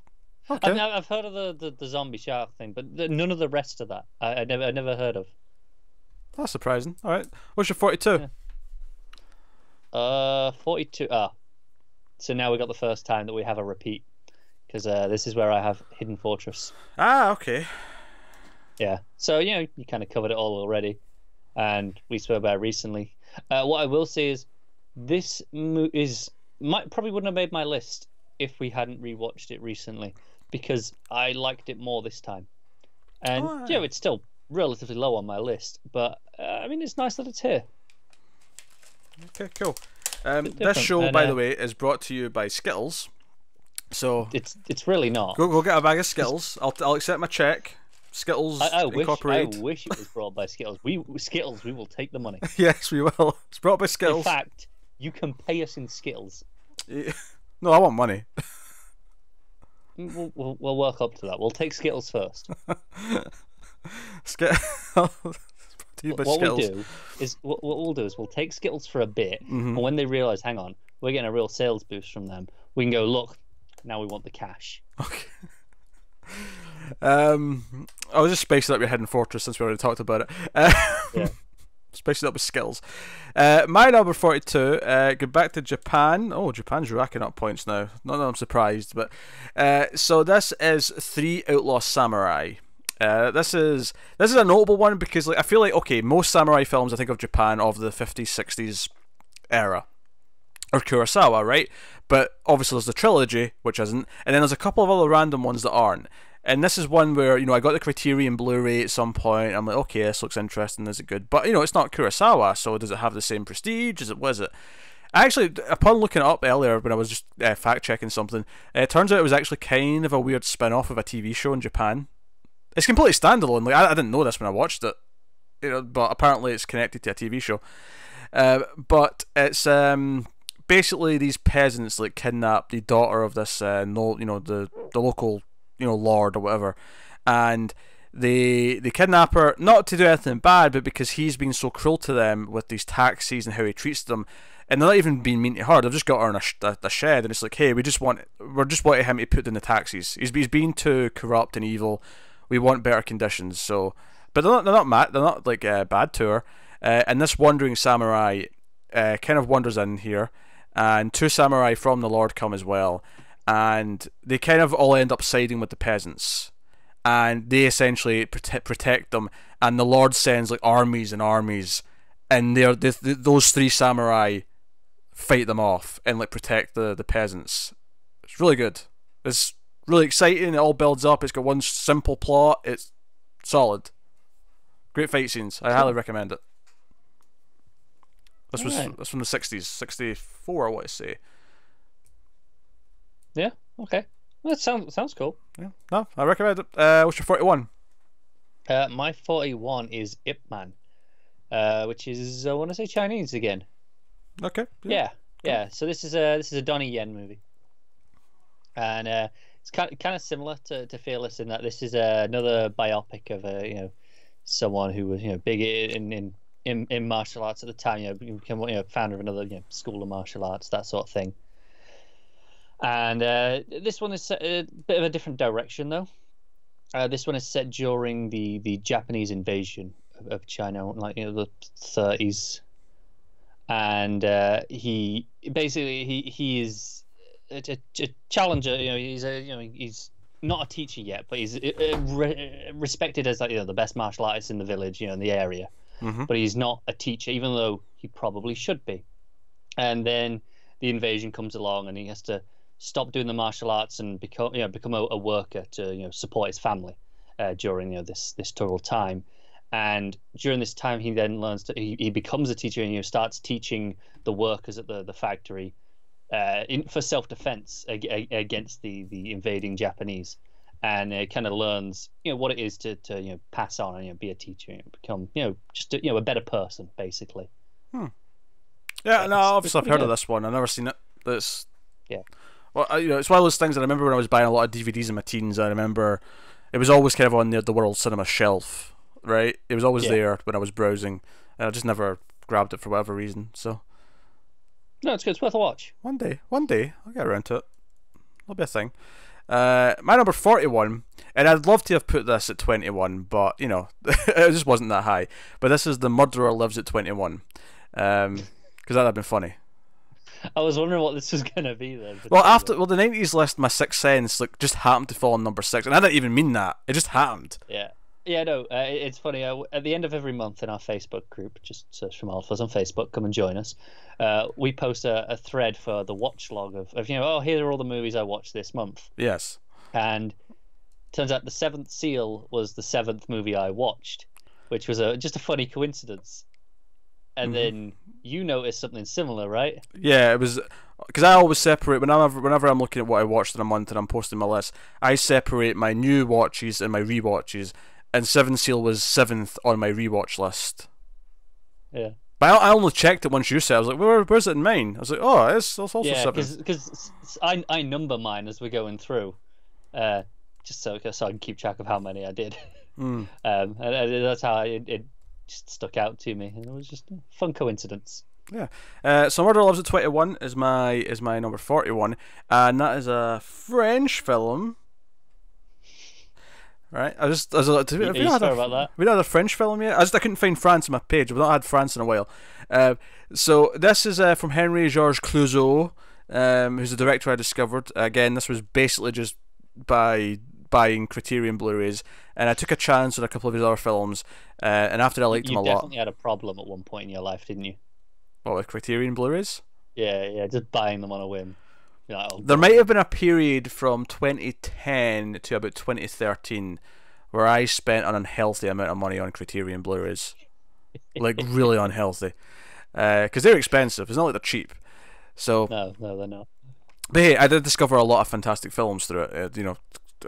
Okay. I've heard of the zombie shark thing, but none of the rest of that I never heard of. That's surprising. All right, what's your 42? Yeah. 42. So now we got the first time that we have a repeat, because this is where I have Hidden Fortress. Ah, okay. Yeah. So you kind of covered it all already. And we spoke about it recently. What I will say is, this probably wouldn't have made my list if we hadn't rewatched it recently. because I liked it more this time. And Oh, you know, it's still relatively low on my list, but I mean, it's nice that it's here. okay, cool. Bit This different. show, And by the way, is brought to you by Skittles. So it's really not. go get a bag of Skittles. I'll accept my check. Skittles I Incorporated. wish it was brought by Skittles. We will take the money. Yes, we will. It's brought by Skittles. In fact, you can pay us in Skittles. No, I want money. We'll work up to that. We'll take Skittles first. What we'll do is what we'll do is we'll take Skittles for a bit, and when they realise, hang on, we're getting a real sales boost from them, we can go, look, now we want the cash. Okay. I was just spacing up your Hidden Fortress since we already talked about it. Yeah. Spacing up with Skittles. My number 42, go back to Japan. Oh, Japan's racking up points now. Not that I'm surprised, but so this is Three Outlaw Samurai. This is a notable one because I feel like, okay, most samurai films I think of Japan of the 50s, 60s era or Kurosawa, right? But obviously there's the trilogy, which isn't, and then there's a couple of other random ones that aren't. And this is one where, I got the Criterion Blu-ray at some point. I'm like, okay, this looks interesting. Is it good? But, it's not Kurosawa, so does it have the same prestige? What is it? Actually, upon looking it up earlier when I was just fact-checking something, it turns out it was actually kind of a weird spin-off of a TV show in Japan. It's completely standalone. Like I didn't know this when I watched it, but apparently it's connected to a TV show. But it's basically these peasants kidnap the daughter of this the local lord or whatever, and they kidnap her not to do anything bad, but because he's been so cruel to them with these taxis and how he treats them, and they're not even being mean to her. They've just got her in a shed, and it's like, hey, we're just wanting him to put in the taxis. He's been too corrupt and evil. We want better conditions. So, but they're not mad. They're not bad to her. And this wandering samurai kind of wanders in here, and two samurai from the Lord come as well, and they kind of all end up siding with the peasants, and they essentially protect them. And the Lord sends armies and armies, and those three samurai fight them off and protect the peasants. It's really good. It's really exciting. It all builds up. It's got one simple plot. It's solid. Great fight scenes. I highly recommend it. That's from the 60s, 64, I want to say. Yeah. Okay. That sounds cool. Yeah. No, I recommend it. What's your 41? My 41 is Ip Man, which is I want to say Chinese again. Okay. Yeah. So this is a Donnie Yen movie, and it's kind of similar to Fearless in that this is another biopic of someone who was big in martial arts at the time. Became founder of another school of martial arts, that sort of thing. And this one is set a bit of a different direction though. This one is set during the Japanese invasion of China, the 30s, and he is a challenger. He's not a teacher yet, but he's respected as the best martial artist in the village, in the area. Mm-hmm. But he's not a teacher, even though he probably should be. And then the invasion comes along, and he has to stop doing the martial arts and become a worker to support his family during this terrible time. And during this time, he then learns that he becomes a teacher and starts teaching the workers at the factory for self-defense against the invading Japanese, and kind of learns what it is to pass on and be a teacher and become just a better person basically. Yeah, no, obviously I've heard of this one. I've never seen it. Yeah. Well, it's one of those things that I remember when I was buying a lot of DVDs in my teens. I remember it was always kind of on the World Cinema shelf, right? It was always there when I was browsing, and I just never grabbed it for whatever reason. So. No, it's good. It's worth a watch. One day, I'll get around to it. It'll be a thing. My number 41, and I'd love to have put this at 21, but it just wasn't that high. But this is The Murderer Lives at 21, because that'd have been funny. I was wondering what this was gonna be then. Well, the 90s list, My Sixth Sense, just happened to fall on number 6, and I didn't even mean that. It just happened. Yeah, no, it's funny. At the end of every month in our Facebook group, just search for Alphas on Facebook, come and join us. We post a thread for the watch log of here are all the movies I watched this month. Yes. And turns out the Seventh Seal was the seventh movie I watched, which was just a funny coincidence. And then you noticed something similar, right? Yeah, it was because I always separate whenever I'm looking at what I watched in a month and I'm posting my list. I separate my new watches and my rewatches, and Seven Seal was seventh on my rewatch list. Yeah. But I only checked it once you said. I was like, where's it in mine? I was like, oh, it's also seventh. Because I number mine as we're going through, just so I can keep track of how many I did. And that's how it just stuck out to me, and it was just a fun coincidence. Yeah. So Murder Loves at 21 is my number 41, and that is a French film. Right, I was like, have we not had a French film yet? I couldn't find France on my page. We've not had France in a while. So this is from Henry Georges Clouzot, who's the director I discovered. Again, this was basically just by buying Criterion Blu-rays, and I took a chance on a couple of his other films, and after I liked him a lot. You definitely had a problem at one point in your life, didn't you? What, with Criterion Blu-rays? Yeah, just buying them on a whim. Like, there might have been a period from 2010 to about 2013 where I spent an unhealthy amount of money on Criterion Blu-rays, like really unhealthy, because they're expensive. It's not like they're cheap. So no, they're not. But hey, I did discover a lot of fantastic films through it.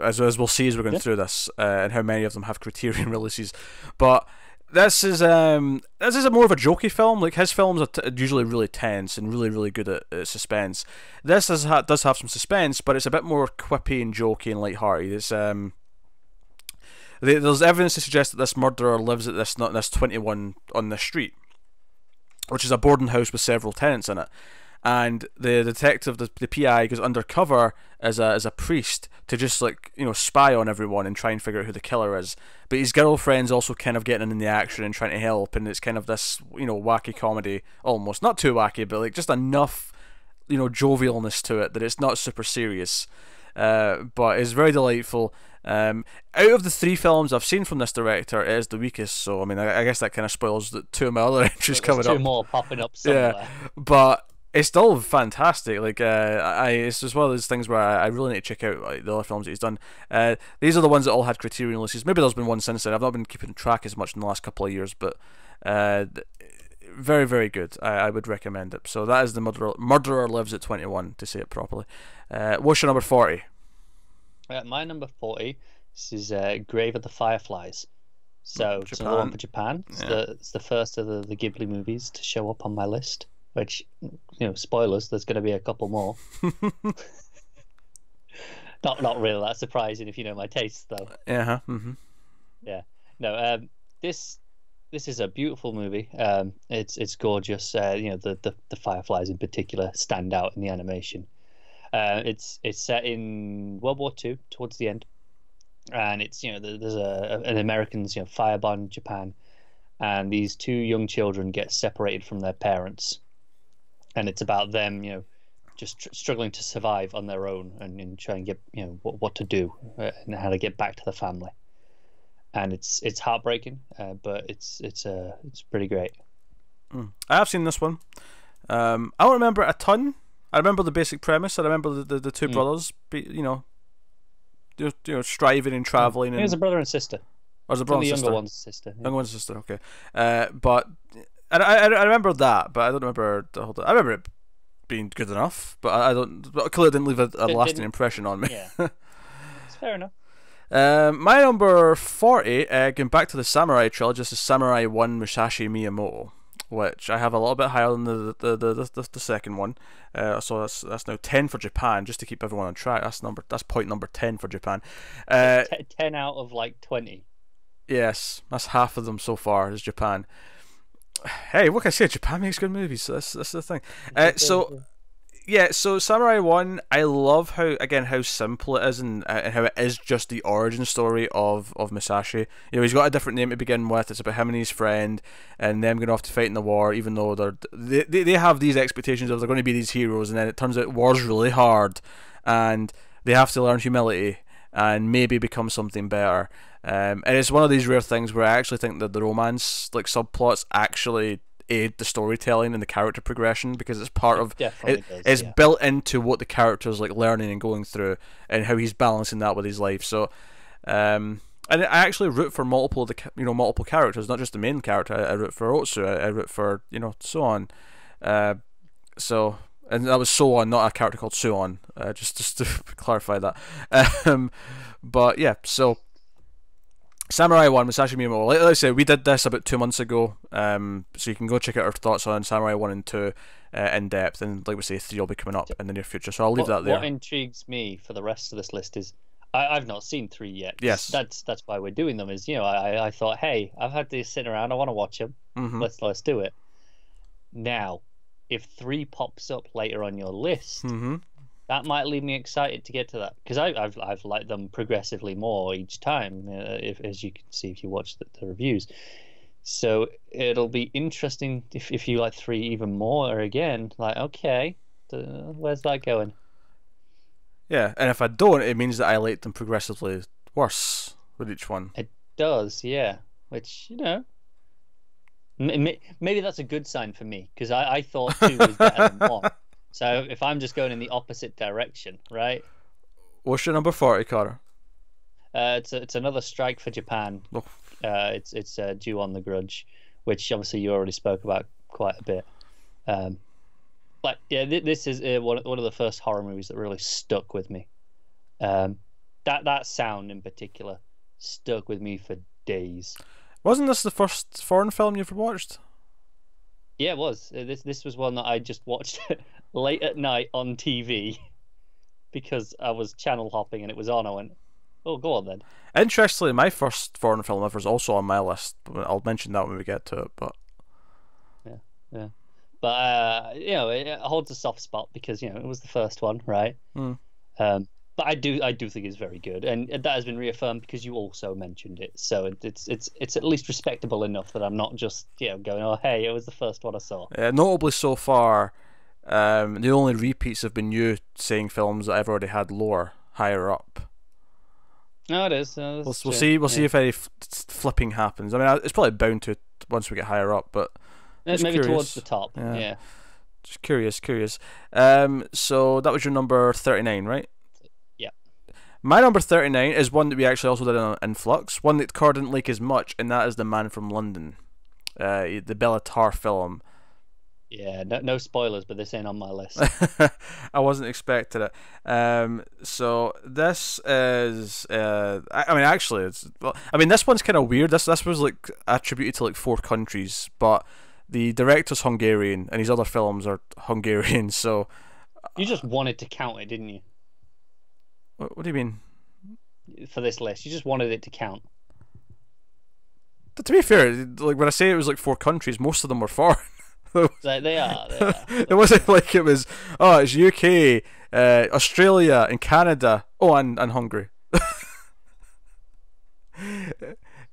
As we'll see as we're going through this, and how many of them have Criterion releases. But this is a more of a jokey film. Like his films are usually really tense and really good at suspense. This does have some suspense, but it's a bit more quippy and jokey and lighthearted. It's there's evidence to suggest that this murderer lives at this 21 on this street, which is a boarding house with several tenants in it. And the detective, the PI, goes undercover as a priest to just spy on everyone and try and figure out who the killer is. But his girlfriend's also kind of getting in the action and trying to help, and it's kind of this wacky comedy, almost not too wacky, but just enough jovialness to it that it's not super serious. But it's very delightful. Out of the three films I've seen from this director, it is the weakest. So I mean, I guess that kind of spoils the two of my other entries coming up. Two more popping up somewhere. Yeah, but it's still fantastic. It's just one of those things where I really need to check out the other films that he's done. These are the ones that all had Criterion releases. Maybe there's been one since then. I've not been keeping track as much in the last couple of years, but very, very good. I would recommend it. So that is the Murderer Lives at 21, to say it properly. What's your number 40? My number 40. This is Grave of the Fireflies. So it's another one for Japan. It's the first of the Ghibli movies to show up on my list. Which, spoilers, there's going to be a couple more. Not really that surprising if you know my tastes, though. Yeah. Mm-hmm. Yeah. No. This is a beautiful movie. It's gorgeous. The fireflies in particular stand out in the animation. It's set in World War II towards the end, and it's there's an Americans firebomb Japan, and these two young children get separated from their parents. And it's about them, just struggling to survive on their own and try and get, what to do and how to get back to the family. And it's heartbreaking, but it's pretty great. I have seen this one. I don't remember a ton. I remember the basic premise. I remember the two brothers, striving and traveling. There's a brother and sister. Or was a brother and sister? The younger one's sister. Yeah. Younger one's sister. Okay. But. I remember that, but I don't remember the whole. I remember it being good enough, but I don't. But clearly, it didn't leave a lasting impression on me. Yeah, it's fair enough. My number 40, going back to the Samurai trilogy, this is Samurai 1 Musashi Miyamoto, which I have a little bit higher than the second one. So that's now 10 for Japan, just to keep everyone on track. That's point number 10 for Japan. 10 out of 20. Yes, that's half of them so far is Japan. Hey, what can I say? Japan makes good movies, so that's the thing. So Samurai 1, I love how simple it is and how it is just the origin story of Musashi. He's got a different name to begin with. It's about him and his friend and them going off to fight in the war, even though they have these expectations of they're going to be these heroes, and then it turns out war's really hard and they have to learn humility and maybe become something better. And it's one of these rare things where I actually think that the romance subplots actually aid the storytelling and the character progression, because it's part of Definitely it. does. It's Yeah. built into what the character's like learning and going through, and how he's balancing that with his life. So, and I actually root for multiple of the multiple characters, not just the main character. I root for Otsu. I root for so on. So, and that was so on, not a character called Suon. Just to clarify that. But yeah, so Samurai 1 with Sashimi Miyamoto. Like I said, we did this about 2 months ago. So you can go check out our thoughts on Samurai 1 and 2 in depth, and like we say, 3 will be coming up in the near future. So I'll leave that there. What intrigues me for the rest of this list is I've not seen 3 yet. Yes, that's why we're doing them. Is I thought, hey, I've had these sitting around. I want to watch them. Mm-hmm. Let's do it. Now, if 3 pops up later on your list, mm-hmm. that might leave me excited to get to that, because I've liked them progressively more each time, as you can see if you watch the reviews. So it'll be interesting if you like 3 even more again. Like, okay, where's that going? Yeah, and if I don't, it means that I like them progressively worse with each one. It does, yeah. Which, maybe that's a good sign for me, because I thought 2 was better than 1. So if I'm just going in the opposite direction, right? What's your number 40, Carter? It's another strike for Japan. Oh. It's Due on the Grudge, which obviously you already spoke about quite a bit. But yeah, this is one of the first horror movies that really stuck with me. That sound in particular stuck with me for days. Wasn't this the first foreign film you've watched? Yeah, it was. This was one that I just watched late at night on TV because I was channel hopping and it was on. I went, oh, go on then. Interestingly, my first foreign film ever is also on my list. I'll mention that when we get to it. But yeah. But it holds a soft spot because it was the first one, right? Mm. But I do think it's very good, and that has been reaffirmed because you also mentioned it. So it's at least respectable enough that I'm not just going, oh hey, it was the first one I saw. Notably so far, the only repeats have been you saying films that I've already had higher up. No, it is. We'll see. We'll see if any flipping happens. I mean, it's probably bound to once we get higher up, but maybe curious. Towards the top. Yeah. Just curious. So that was your number 39, right? Yeah. My number 39 is one that we actually also did in Flux, one that Car didn't like as much, and that is The Man from London, the Bella Tarr film. Yeah, no spoilers, but this ain't on my list. I wasn't expecting it. So this is, this one's kind of weird. This was like attributed to like 4 countries, but the director's Hungarian and his other films are Hungarian. So you just wanted to count it, didn't you? What do you mean? For this list, you just wanted it to count. But to be fair, like when I say it was like 4 countries, most of them were foreign. They are. It wasn't like it was. Oh, it's UK, Australia, and Canada. Oh, and Hungary.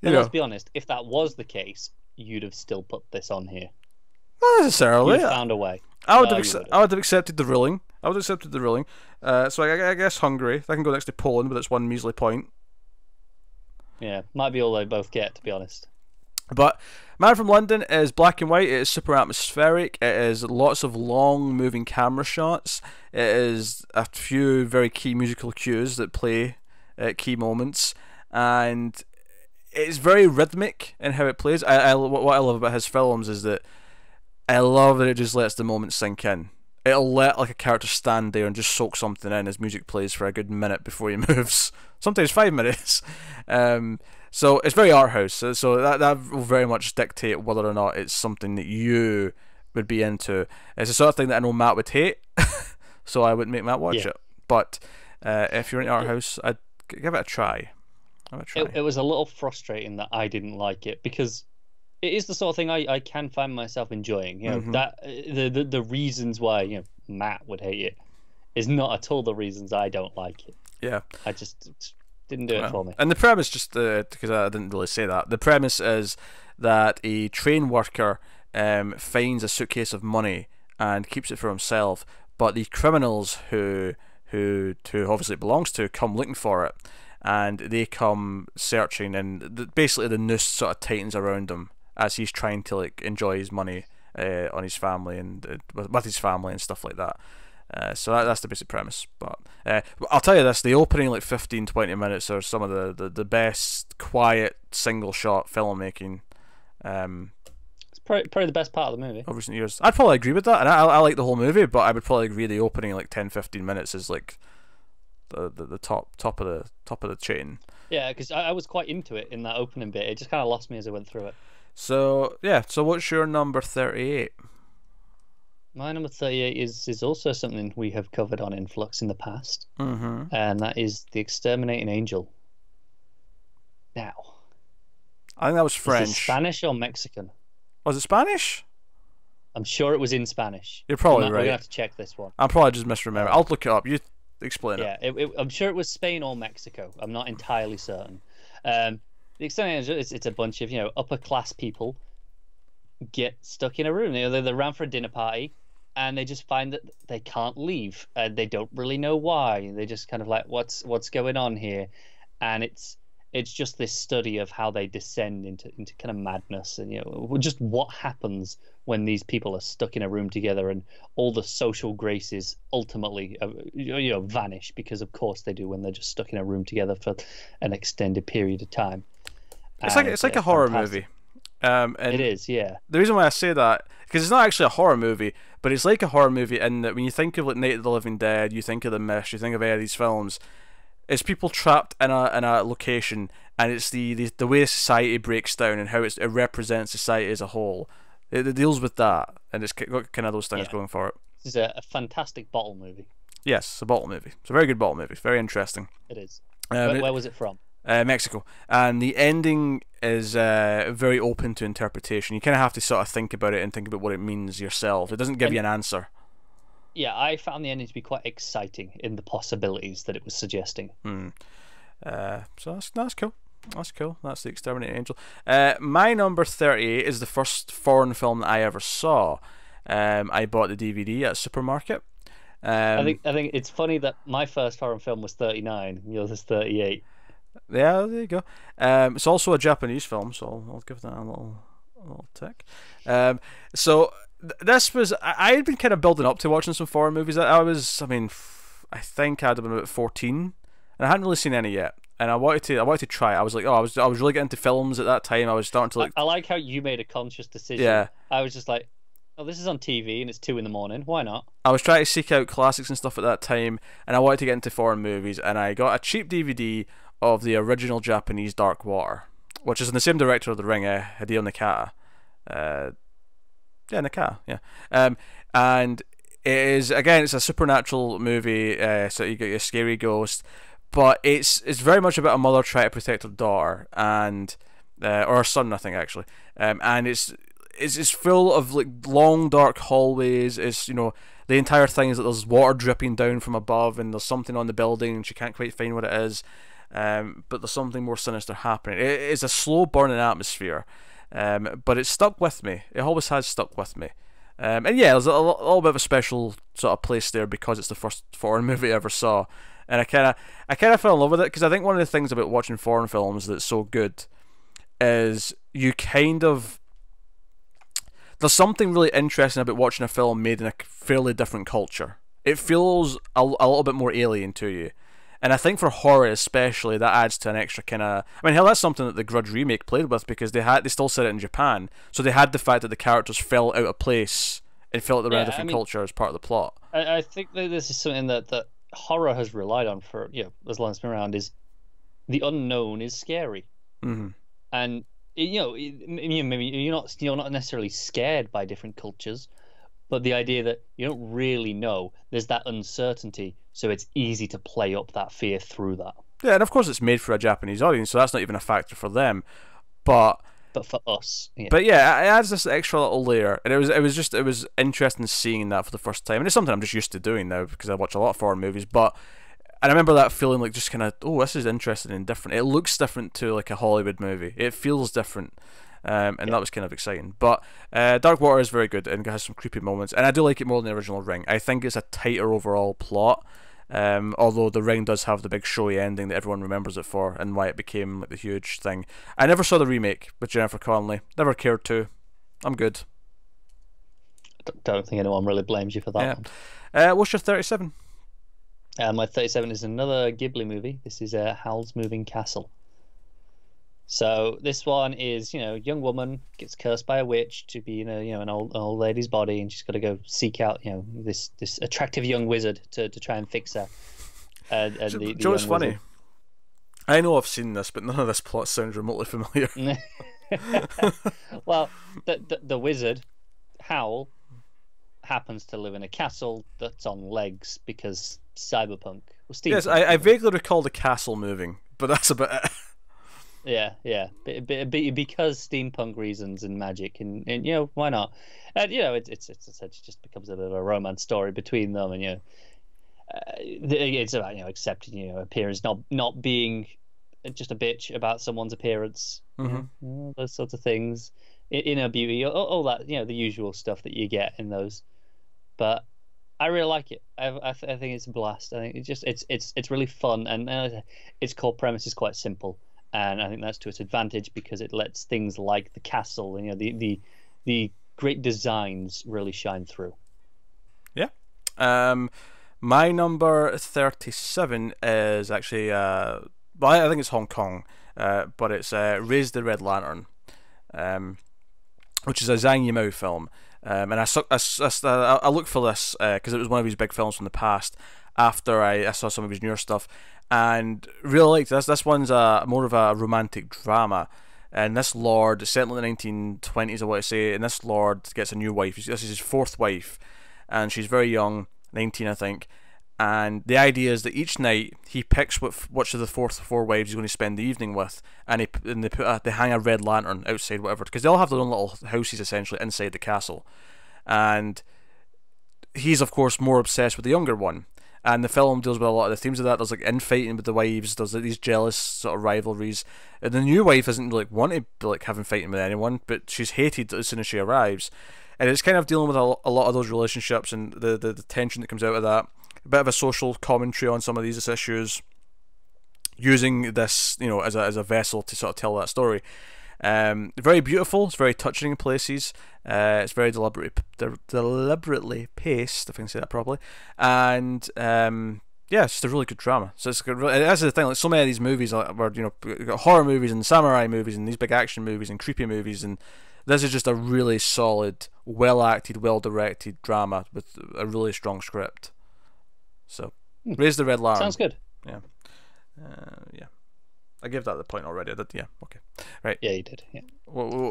Let's be honest. If that was the case, you'd have still put this on here. Not necessarily. You found a way. I would have accepted the ruling. So I guess Hungary. That can go next to Poland with its 1 measly point. Yeah, might be all they both get, to be honest. But Man from London is black and white. It is super atmospheric. It is lots of long moving camera shots. It is a few very key musical cues that play at key moments, and it's very rhythmic in how it plays. What I love about his films is that I love that it just lets the moment sink in. It'll let like a character stand there and just soak something in as music plays for a good minute before he moves. Sometimes 5 minutes. So it's very art house. So that will very much dictate whether or not it's something that you would be into. It's the sort of thing that I know Matt would hate, so I wouldn't make Matt watch it. But if you're into art house, I'd give it a try. It was a little frustrating that I didn't like it, because it is the sort of thing I can find myself enjoying. That the reasons why Matt would hate it is not at all the reasons I don't like it. Yeah, I just didn't do it for me. And the premise, just because I didn't really say that, the premise is that a train worker finds a suitcase of money and keeps it for himself, but the criminals who obviously it belongs to come looking for it, and they come searching, and basically the noose sort of tightens around him as he's trying to like enjoy his money on his family and with his family and stuff like that. So that's the basic premise. But I'll tell you this: the opening 15-20 minutes are some of the best quiet single shot filmmaking. It's probably the best part of the movie of recent years. I'd probably agree with that, and I like the whole movie, but I would probably agree the opening 10-15 minutes is the top of the chain. Yeah, because I was quite into it in that opening bit. It just kind of lost me as I went through it. So yeah, so what's your number 38? My number 38 is also something we have covered on in Flux in the past, and that is The Exterminating Angel. Now, I think that was French. Is it Spanish or Mexican? Was it Spanish? I'm sure it was in Spanish. You're probably right. We're gonna have to check this one. I'm probably just misremembering. I'll look it up. You explain it. Yeah, I'm sure it was Spain or Mexico. I'm not entirely certain. The Exterminating Angel it's a bunch of upper class people get stuck in a room. They're around for a dinner party, and they just find that they can't leave. They don't really know why. They just kind of what's going on here, and it's just this study of how they descend into kind of madness, and just what happens when these people are stuck in a room together, and all the social graces ultimately vanish, because of course they do when they're just stuck in a room together for an extended period of time. It's like a horror movie. And it is, yeah. The reason why I say that, because it's not actually a horror movie, but it's like a horror movie in that when you think of Night of the Living Dead, you think of The Mist, you think of any of these films, it's people trapped in a location, and it's the way society breaks down and how it represents society as a whole. It deals with that, and it's got kind of those things going for it. This is a fantastic bottle movie. Yes, a bottle movie. It's a very good bottle movie. It's very interesting. It is. Where was it from? Mexico, and the ending is very open to interpretation. You kind of have to sort of think about it and think about what it means yourself. It doesn't give you an answer. Yeah, I found the ending to be quite exciting in the possibilities that it was suggesting. So that's cool. That's cool. That's The Exterminating Angel. My number 38 is the first foreign film that I ever saw. I bought the DVD at a supermarket. I think it's funny that my first foreign film was 39, yours is 38. Yeah, there you go. It's also a Japanese film, so I'll give that a little tick. This was, I had been kind of building up to watching some foreign movies. I think I'd have been about 14, and I hadn't really seen any yet. And I wanted to try it. I was like, I was really getting into films at that time. I was starting to I like how you made a conscious decision. Yeah. I was just like, oh, this is on TV and it's 2 a.m. Why not? I was trying to seek out classics and stuff at that time, and I wanted to get into foreign movies, and I got a cheap DVD of the original Japanese Dark Water, which is in the same director of The Ring, Hideo Nakata. Nakata, yeah. And it is, again, it's a supernatural movie, so you get your scary ghost, but it's very much about a mother trying to protect her daughter, and or her son, I think, actually. And it's full of long dark hallways. It's the entire thing is that there's water dripping down from above, and there's something on the building, and she can't quite find what it is. But there's something more sinister happening. It is a slow burning atmosphere, but it stuck with me. It always has stuck with me. And yeah, there's a little bit of a special sort of place there because it's the first foreign movie I ever saw, and I kind of fell in love with it, because I think one of the things about watching foreign films that's so good is there's something really interesting about watching a film made in a fairly different culture. It feels a little bit more alien to you. And I think for horror especially, that adds to an extra kind of... hell, that's something that the Grudge remake played with, because they still set it in Japan. So they had the fact that the characters fell out of place and felt like they were in a different culture as part of the plot. I think that this is something that horror has relied on for as long as it's been around, is the unknown is scary. Mm-hmm. And maybe you're not necessarily scared by different cultures, but the idea that you don't really know, there's that uncertainty, so it's easy to play up that fear through that. Yeah, and of course it's made for a Japanese audience, so that's not even a factor for them. But for us, yeah. But yeah, it adds this extra little layer, and it was interesting seeing that for the first time, and it's something I'm just used to doing now because I watch a lot of foreign movies. But I remember that feeling like just kind of, oh, this is interesting and different. It looks different to like a Hollywood movie. It feels different. And that was kind of exciting. But Dark Water is very good and has some creepy moments, and I do like it more than the original Ring. I think it's a tighter overall plot, although the Ring does have the big showy ending that everyone remembers it for, and why it became like the huge thing. I never saw the remake with Jennifer Connelly. Never cared to. I'm good. Don't think anyone really blames you for that Yeah. one. What's your 37? My 37 is another Ghibli movie. This is Howl's Moving Castle. So this one is, young woman gets cursed by a witch to be in an old lady's body, and she's got to go seek out, this attractive young wizard to try and fix her. And the Joe, it's young funny. wizard. I know I've seen this, but none of this plot sounds remotely familiar. Well, the wizard Howl happens to live in a castle that's on legs because cyberpunk. Well, Yes, steampunk. I vaguely recall the castle moving, but that's about it. Yeah. Because steampunk reasons and magic, and why not? And it's essentially just becomes a bit of a romance story between them, and it's about accepting appearance, not being just a bitch about someone's appearance, those sorts of things, inner beauty, all that, the usual stuff that you get in those. But I really like it. I think it's a blast. I think it's really fun, and its core premise is quite simple, and I think that's to its advantage because it lets things like the castle and the great designs really shine through. Yeah. My number 37 is actually well, I think it's Hong Kong, but it's Raise the Red Lantern, which is a Zhang Yimou film. And I looked for this because it was one of his big films from the past. After I saw some of his newer stuff, and really liked this. This one's more of a romantic drama, and this lord, set in the 1920s, I want to say, and this lord gets a new wife. This is his fourth wife, and she's very young, 19 I think. And the idea is that each night he picks which of the four wives he's going to spend the evening with, and they hang a red lantern outside, whatever, because they all have their own little houses essentially inside the castle. And he's of course more obsessed with the younger one, and the film deals with a lot of the themes of that. There's like infighting with the wives, there's like these jealous sort of rivalries, and the new wife isn't like wanting to be like having fighting with anyone, but she's hated as soon as she arrives, and it's kind of dealing with a lot of those relationships and the tension that comes out of that. A bit of a social commentary on some of these issues, using this as a vessel to sort of tell that story. Very beautiful. It's very touching in places. It's very deliberately paced, if I can say that properly. And yeah, it's just a really good drama. So that's the thing. Like so many of these movies, where we've got horror movies and samurai movies and these big action movies and creepy movies, and this is just a really solid, well acted, well directed drama with a really strong script. So, Raise the Red Lantern. Sounds good. Yeah. Yeah. I gave that the point already. I did. Yeah. Okay. Right. Yeah, you did. Yeah.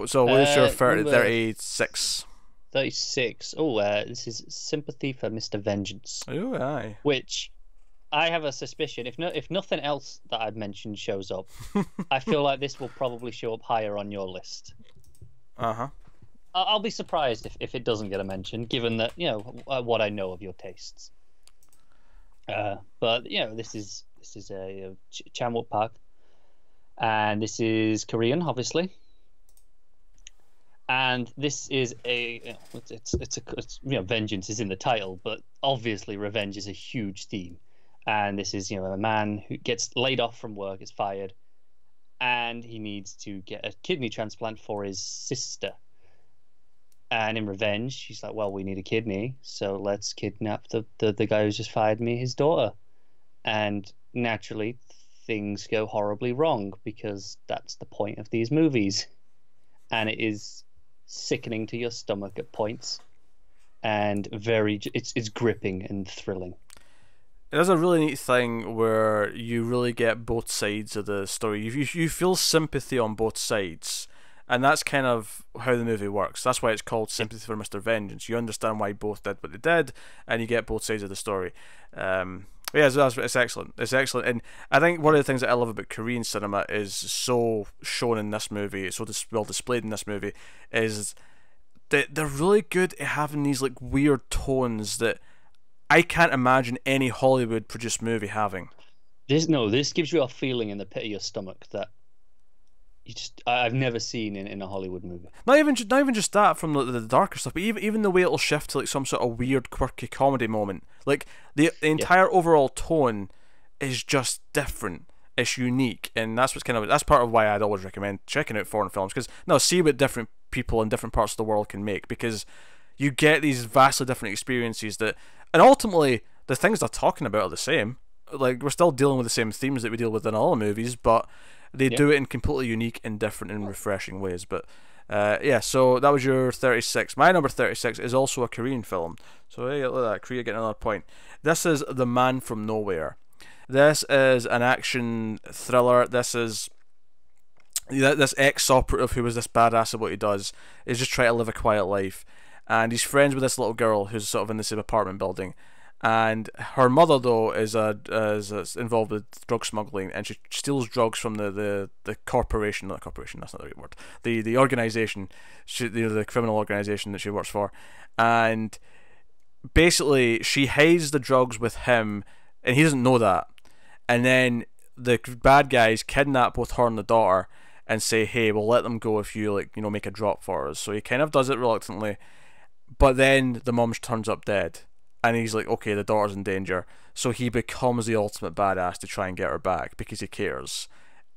So, what is your 36? 36? Oh, this is Sympathy for Mr. Vengeance. Oh, aye. Which I have a suspicion, if nothing else that I've mentioned shows up, I feel like this will probably show up higher on your list. Uh-huh. I'll be surprised if it doesn't get a mention, given that what I know of your tastes. But this is a Chan-wook Park, and this is Korean, obviously, and this is it's vengeance is in the title, but obviously revenge is a huge theme, and this is a man who gets laid off from work, gets fired, and he needs to get a kidney transplant for his sister. And in revenge, she's like, well, we need a kidney, so let's kidnap the guy who's just fired me, his daughter. And naturally, things go horribly wrong, because that's the point of these movies. And it is sickening to your stomach at points, and it's gripping and thrilling. It is a really neat thing where you really get both sides of the story. You feel sympathy on both sides. And that's kind of how the movie works. That's why it's called Sympathy for Mr. Vengeance. You understand why both did what they did, and you get both sides of the story. Yeah, it's excellent. It's excellent. And I think one of the things that I love about Korean cinema is so shown in this movie, it's so well displayed in this movie, is that they're really good at having these like weird tones that I can't imagine any Hollywood produced movie having. This gives you a feeling in the pit of your stomach that I've never seen in a Hollywood movie. Not even just that, from the darker stuff, but even the way it'll shift to like some sort of weird, quirky comedy moment. Like the entire overall tone is just different. It's unique, and that's part of why I'd always recommend checking out foreign films, because see what different people in different parts of the world can make, because you get these vastly different experiences that, and ultimately the things they're talking about are the same. Like, we're still dealing with the same themes that we deal with in all movies, but they do it in completely unique and different and refreshing ways. But yeah, so that was your 36. My number 36 is also a Korean film. So hey, look at that, Korea getting another point. This is The Man from Nowhere. This is an action thriller. This is this ex-operative who was this badass at what he does is just trying to live a quiet life, and he's friends with this little girl who's sort of in the same apartment building. And her mother, though, is involved with drug smuggling, and she steals drugs from the corporation. Not corporation, that's not the right word. The organization, the criminal organization that she works for, and basically she hides the drugs with him, and he doesn't know that. And then the bad guys kidnap both her and the daughter, and say, "Hey, we'll let them go if you make a drop for us." So he kind of does it reluctantly, but then the mom turns up dead. And he's like, okay, the daughter's in danger, so he becomes the ultimate badass to try and get her back because he cares.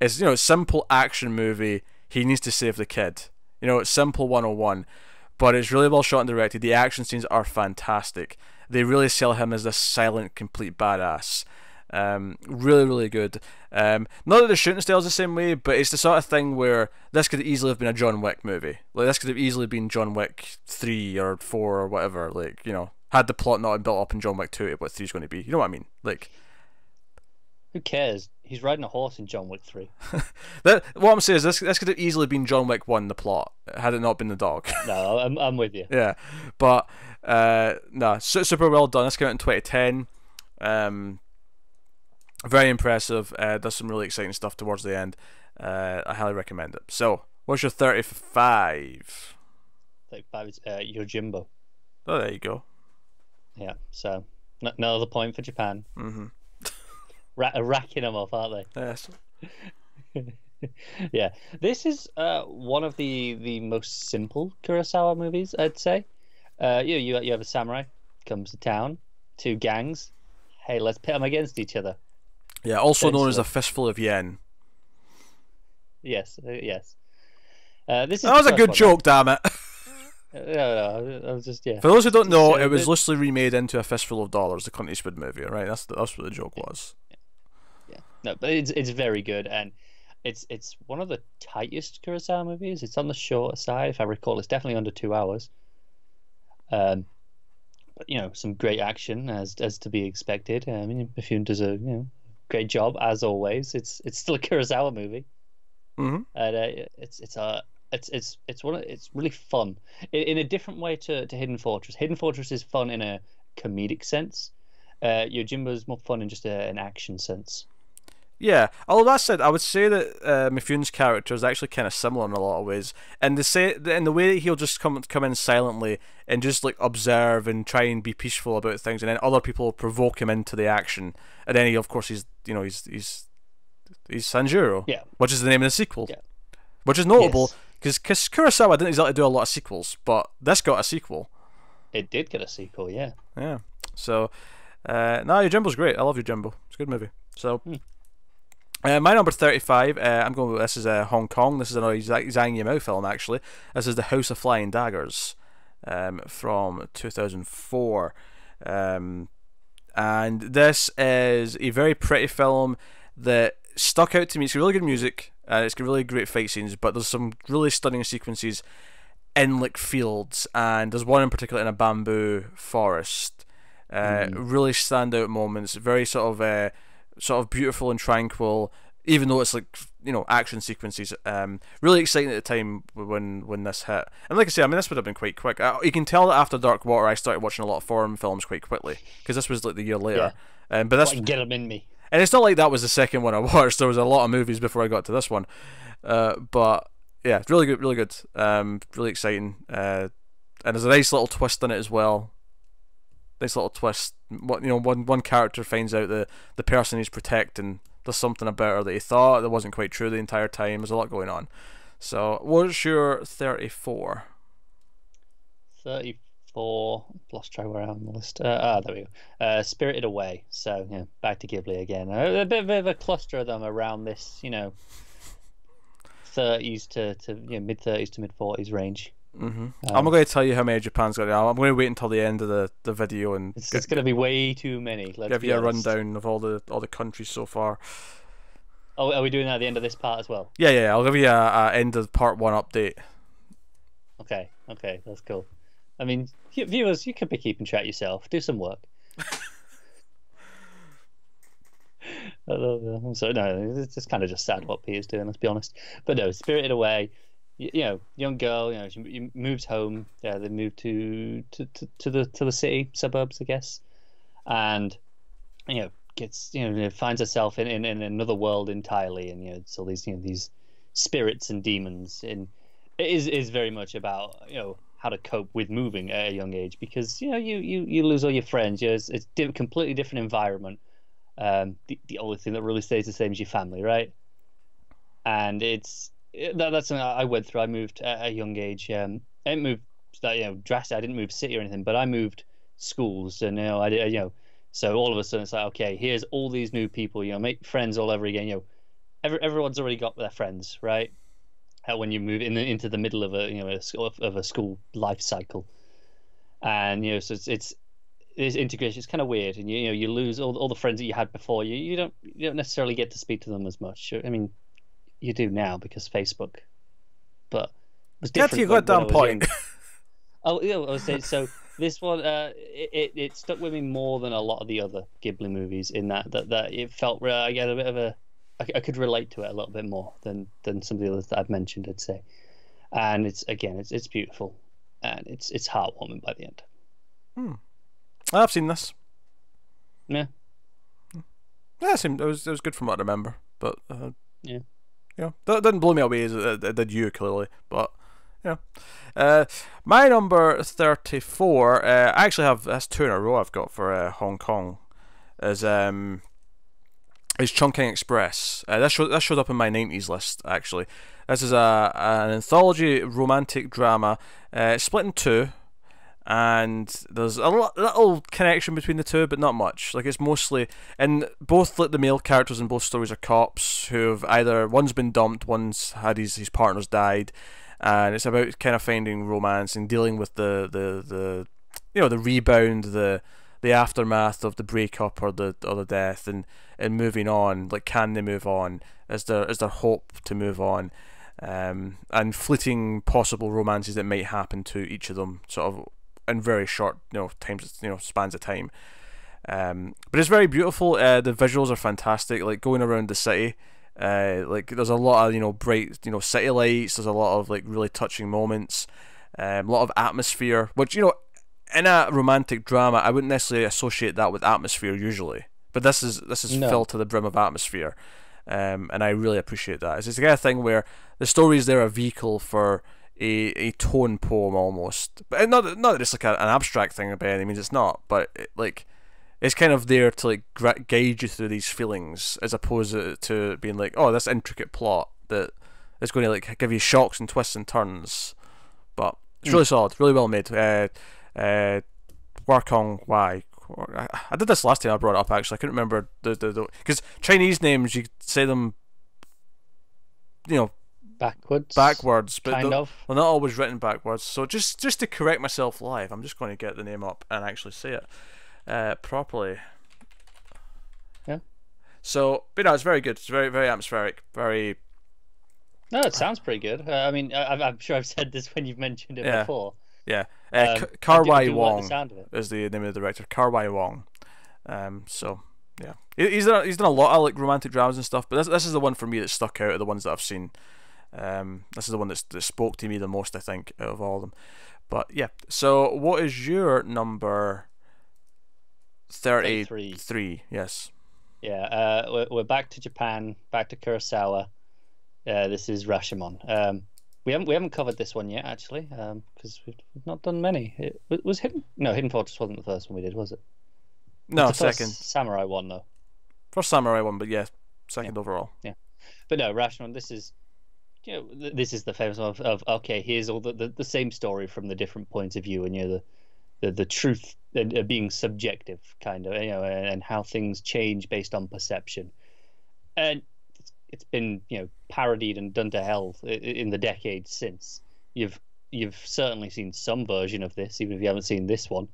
It's a simple action movie. He needs to save the kid. It's simple 101, but it's really well shot and directed. The action scenes are fantastic. They really sell him as this silent, complete badass. Really, really good. Not that the shooting style is the same way, but it's the sort of thing where this could easily have been a John Wick movie. Like, this could have easily been John Wick 3 or 4 or whatever. Had the plot not been built up in John Wick 2, what 3 is going to be. You know what I mean? Like, who cares? He's riding a horse in John Wick 3. What I'm saying is this could have easily been John Wick 1, the plot, had it not been the dog. No, I'm with you. Yeah, but no, super well done. This came out in 2010. Very impressive. Does some really exciting stuff towards the end. I highly recommend it. So, what's your 35? 35 is your Jimbo. Oh, there you go. Yeah, so no other point for Japan. Mm-hmm. Racking them up, aren't they? Yes. Yeah, this is one of the most simple Kurosawa movies, I'd say. You have a samurai comes to town, two gangs. Hey, let's pit them against each other. Yeah, also known as a fistful of yen. Yes, yes. That was a good joke, damn it. No, I was just, yeah. For those who don't know, it was loosely remade into A Fistful of Dollars, the Clint Eastwood movie, right? That's what the joke was. Yeah. No, but it's very good, and it's one of the tightest Kurosawa movies. It's on the shorter side, if I recall. It's definitely under 2 hours. But some great action as to be expected. I mean, Mifune does a great job as always. It's still a Kurosawa movie, mm-hmm. And it's really fun in a different way to Hidden Fortress. Hidden Fortress is fun in a comedic sense. Yojimbo's more fun in just an action sense. Yeah, although that said, I would say that Mifune's character is actually kind of similar in a lot of ways, and in the way that he'll just come in silently and just observe and try and be peaceful about things, and then other people provoke him into the action, and then of course he's Sanjuro, yeah, which is the name of the sequel, yeah, which is notable because Kurosawa didn't exactly do a lot of sequels, but this got a sequel. It did get a sequel, yeah. Yeah. So, Yojimbo's great. I love Yojimbo. It's a good movie. So. My number 35, I'm going with this is Hong Kong. This is another Zhang Yimou film, actually. This is The House of Flying Daggers from 2004. And this is a very pretty film that stuck out to me. It's got really good music, and it's got really great fight scenes, but there's some really stunning sequences in fields, and there's one in particular in a bamboo forest. Really standout moments, very sort of beautiful and tranquil, even though it's action sequences. Really exciting at the time when this hit. And like I say, I mean, this would have been quite quick. You can tell that after Dark Water I started watching a lot of foreign films quite quickly, because this was the year later. Yeah. But this get them in me. And it's not like that was the second one I watched. There was a lot of movies before I got to this one. But yeah, it's really good, really good. Really exciting. And there's a nice little twist in it as well. Nice little twist. One character finds out the person he's protecting, there's something about her that he thought that wasn't quite true the entire time. There's a lot going on. So, what's your 34? 34. Lost track where I am on the list. There we go. Spirited Away. So, yeah, back to Ghibli again. A bit of a cluster of them around this, 30s to mid 30s to mid 40s range. I'm not going to tell you how many Japan's got now. I'm going to wait until the end of the video and It's going to be way too many. Let's give be you a honest. rundown of all the countries so far. Oh, are we doing that at the end of this part as well? Yeah. I'll give you a end of part 1 update. Okay, that's cool. I mean, viewers, you could be keeping track yourself. Do some work. I'm sorry, no, it's kind of just sad what Peter's doing. Let's be honest. But no, Spirited Away. Young girl. She moves home. Yeah, they moved to the city suburbs, I guess, and gets finds herself in another world entirely, and it's all these spirits and demons, and it is very much about how to cope with moving at a young age, because you lose all your friends. It's a completely different environment. The only thing that really stays the same is your family, right? And that's something I went through. I moved at a young age. I didn't move drastic. I didn't move city or anything, but I moved schools, and I did. So all of a sudden it's like, okay, here's all these new people. Make friends all over again. Everyone's already got their friends, right? When you move into the middle of a school life cycle, and so it's integration. It's kind of weird, and you lose all the friends that you had before. You don't necessarily get to speak to them as much. I mean, you do now because Facebook, but it was Get to different your goddamn point. Oh yeah, I was saying, so this one it stuck with me more than a lot of the other Ghibli movies in that it felt I get a bit of I could relate to it a little bit more than some of the others that I've mentioned, I'd say. And it's beautiful, and it's heartwarming by the end. I've seen this. Yeah. Yeah, it was good from what I remember, but yeah. That didn't blow me away as it did you, clearly, but my number 34, I actually have, that's 2 in a row I've got for Hong Kong, is Chungking Express. That showed up in my 90s list, actually. This is an anthology romantic drama, split in 2, and there's a little connection between the two, but not much. Like, it's mostly, and both the male characters in both stories are cops who've either, one's been dumped, one's had his partner's died, and it's about kind of finding romance and dealing with the rebound, the aftermath of the breakup or the death, and moving on. Like, can they move on? Is there hope to move on? And fleeting possible romances that might happen to each of them, sort of in very short spans of time. But it's very beautiful. The visuals are fantastic. Like, going around the city, like, there's a lot of bright city lights. There's a lot of like really touching moments. A lot of atmosphere, which in a romantic drama I wouldn't necessarily associate that with atmosphere usually, but this is filled to the brim of atmosphere. And I really appreciate that. It's the kind of thing where the story is there a vehicle for a tone poem almost, but not that it's like an abstract thing by any means. It's not, but it's kind of there to like guide you through these feelings, as opposed to being like, oh, this intricate plot that is going to like give you shocks and twists and turns. But it's really solid, really well made. Warkong Wai. I did this last time I brought it up, actually. I couldn't remember the because Chinese names, you say them backwards, but they're not always written backwards. So just to correct myself live, I'm just going to get the name up and actually say it properly. Yeah. So, but no, it's very good. It's very, very atmospheric. Very. No, it sounds pretty good. I mean, I'm sure I've said this when you've mentioned it before. Yeah. Karwai Wong like the sound of it. is the name of the director. Karwai Wong. So yeah, he's done a lot of like romantic dramas and stuff, but this is the one for me that stuck out of the ones that I've seen. This is the one that spoke to me the most, I think, out of all of them. But yeah, so what is your number 33? Yes. Yeah, we're back to Japan, back to Kurosawa. This is Rashomon. We haven't covered this one yet, actually, because we've not done many. It was Hidden Fortress wasn't the first one we did, was it? No, the second. Samurai one, though. First Samurai one, but yeah, second overall. Yeah, but no, Rashomon. This is the famous one of okay, here's all the same story from the different points of view, and the truth being subjective, kind of, and how things change based on perception, and it's been parodied and done to hell in the decades since. You've you've certainly seen some version of this, even if you haven't seen this one.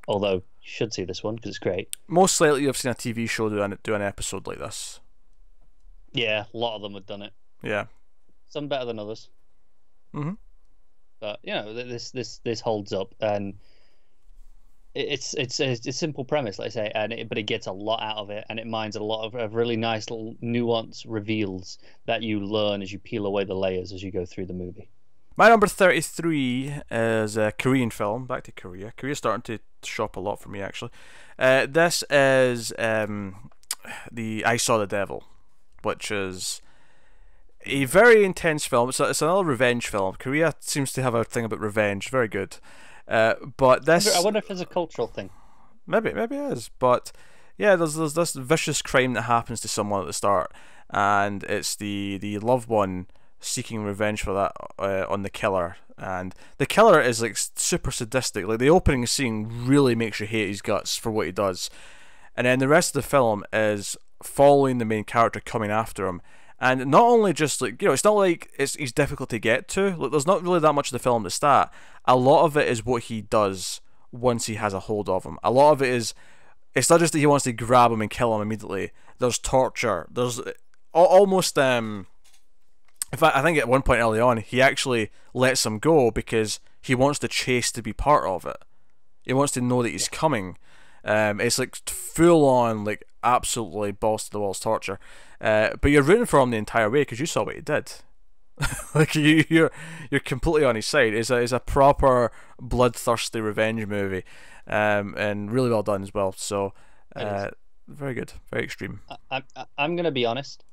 Although you should see this one because it's great. Most likely, you've seen a TV show do an episode like this. Yeah, a lot of them have done it. Yeah. Some better than others. Mm-hmm. But this holds up, and it's a simple premise, like I say, but it gets a lot out of it, and it mines a lot of really nice little nuance reveals that you learn as you peel away the layers as you go through the movie. My number 33 is a Korean film. Back to Korea. Korea's starting to shop a lot for me, actually. This is the I Saw the Devil, which is a very intense film. It's another revenge film. Korea seems to have a thing about revenge. Very good. But this, I wonder if it's a cultural thing. Maybe it is. But yeah, there's this vicious crime that happens to someone at the start, and it's the loved one seeking revenge for that on the killer. And the killer is like super sadistic. Like the opening scene really makes you hate his guts for what he does, and then the rest of the film is following the main character coming after him. And not only just like, it's not like he's difficult to get to. Like, there's not really that much of the film to start. A lot of it is what he does once he has a hold of him. A lot of it is, it's not just that he wants to grab him and kill him immediately. There's torture. There's almost in fact, I think at one point early on, he actually lets him go because he wants the chase to be part of it. He wants to know that he's coming. It's like full on, like absolutely balls to the walls torture. But you're rooting for him the entire way because you saw what he did. Like you're completely on his side. It's a proper bloodthirsty revenge movie, and really well done as well. So very good, very extreme. I'm gonna be honest.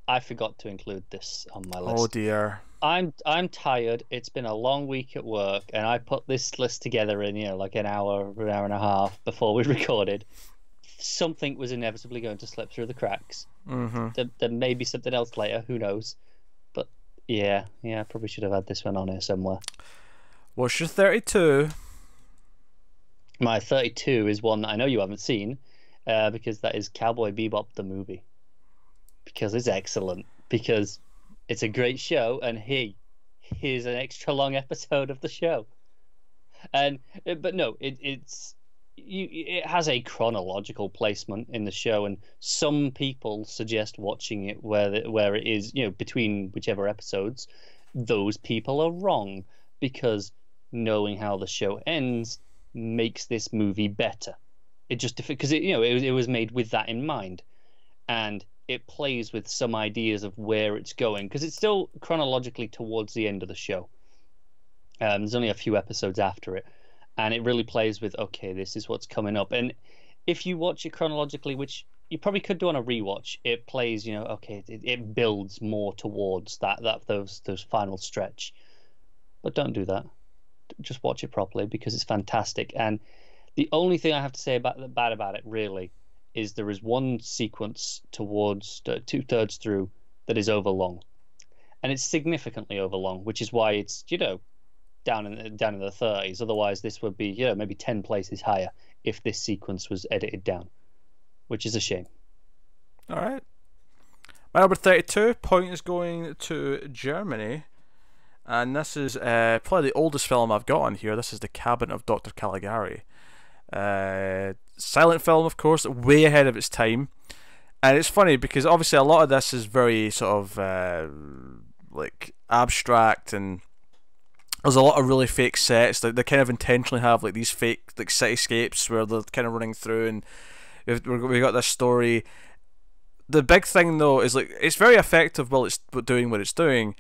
I forgot to include this on my list. Oh dear. I'm tired. It's been a long week at work, and I put this list together in like an hour and a half before we recorded. Something was inevitably going to slip through the cracks. Mm-hmm. There may be something else later. Who knows? But yeah, I probably should have had this one on here somewhere. What's your 32? My 32 is one that I know you haven't seen, because that is Cowboy Bebop the movie. Because it's excellent. Because it's a great show, and here's an extra long episode of the show. But no, it has a chronological placement in the show, and some people suggest watching it where it is, between whichever episodes. Those people are wrong, because knowing how the show ends makes this movie better. It just because it was made with that in mind, and it plays with some ideas of where it's going, because it's still chronologically towards the end of the show. There's only a few episodes after it, and it really plays with, okay, this is what's coming up. And if you watch it chronologically, which you probably could do on a rewatch, it plays, okay, it builds more towards those final stretch. But don't do that. Just watch it properly, because it's fantastic. And the only thing I have to say bad about it really is there is one sequence towards 2/3 through that is overlong, and it's significantly overlong, which is why it's down in the 30s. Otherwise, this would be maybe 10 places higher if this sequence was edited down, which is a shame. All right, my number 32 point is going to Germany, and this is probably the oldest film I've got on here. This is The Cabin of Dr. Caligari. Silent film, of course, way ahead of its time. And it's funny because obviously a lot of this is very sort of like abstract, and there's a lot of really fake sets that they kind of intentionally have like these fake like cityscapes where they're kind of running through, and we got this story. The big thing though is like it's very effective while it's doing what it's doing,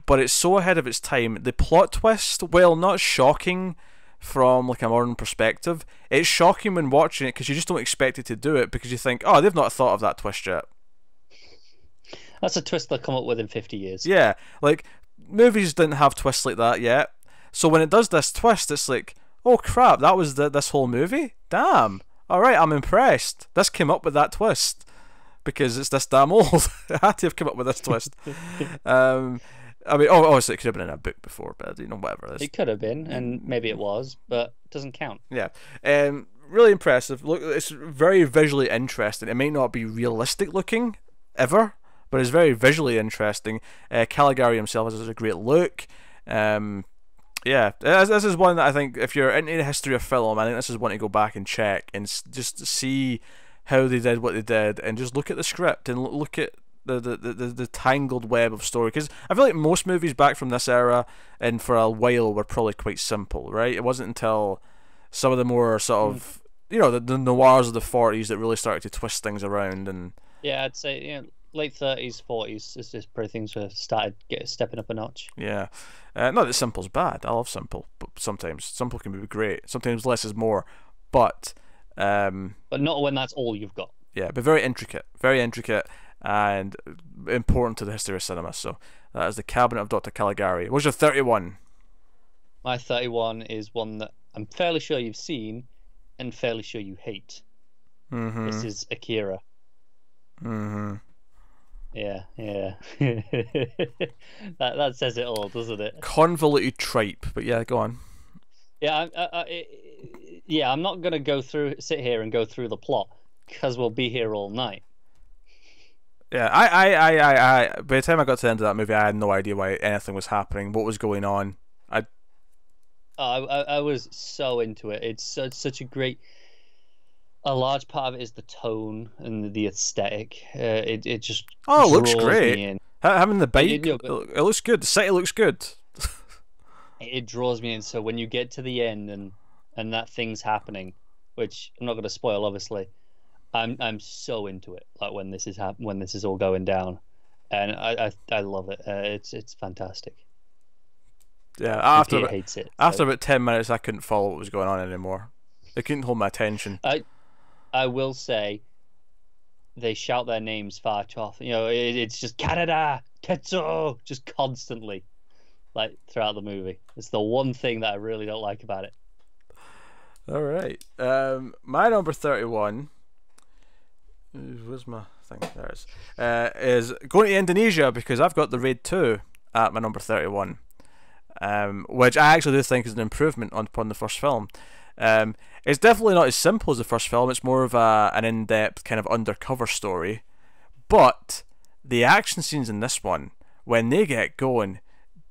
but it's so ahead of its time. The plot twist, while not shocking from like a modern perspective, it's shocking when watching it because you just don't expect it to do it, because you think, oh, they've not thought of that twist yet. That's a twist they'll come up with in 50 years. Yeah, like movies didn't have twists like that yet, so when it does this twist, it's like, oh crap, that was this whole movie? Damn, alright, I'm impressed. This came up with that twist because it's this damn old. It had to have come up with this twist. I mean, obviously it could have been in a book before, but whatever. It could have been, and maybe it was, but it doesn't count. Yeah, really impressive. Look, it's very visually interesting. It might not be realistic looking ever, but it's very visually interesting. Caligari himself has a great look. Yeah, this is one that I think if you're into the history of film, I think this is one to go back and check and just see how they did what they did, and just look at the script and look at the tangled web of story. Because I feel like most movies back from this era and for a while were probably quite simple, right? It wasn't until some of the more sort of the noirs of the 40s that really started to twist things around. And Yeah, I'd say late 30s, 40s is just pretty things were started stepping up a notch. yeah, not that simple's bad. I love simple, but sometimes simple can be great. Sometimes less is more, but But not when that's all you've got. yeah, but very intricate, and important to the history of cinema. So that is The Cabinet of Dr. Caligari. What's your 31? My 31 is one that I'm fairly sure you've seen and fairly sure you hate. Mm-hmm. This is Akira. Mm-hmm. Yeah. that says it all, doesn't it? Convoluted tripe, but yeah, go on. Yeah, I'm not gonna sit here and go through the plot because we'll be here all night. Yeah, I by the time I got to the end of that movie, I had no idea why anything was happening, what was going on. I was so into it. It's such a great. A large part of it is the tone and the aesthetic. It just it looks draws great. me in. Having the bike, It looks good. The city looks good. It draws me in. So when you get to the end and that thing's happening, which I'm not going to spoil, obviously, I'm so into it. Like when this is all going down, and I love it. It's fantastic. Yeah, Peter hates it. After about 10 minutes, I couldn't follow what was going on anymore. It couldn't hold my attention. I will say, they shout their names far too often. It's just Canada, Tetsuo, just constantly, like throughout the movie. It's the one thing that I really don't like about it. All right, my number 31. Where's my thing? There it is going to Indonesia because I've got the Raid 2 at my number 31, which I actually do think is an improvement upon the first film. It's definitely not as simple as the first film. It's more of an in-depth kind of undercover story, but the action scenes in this one, when they get going,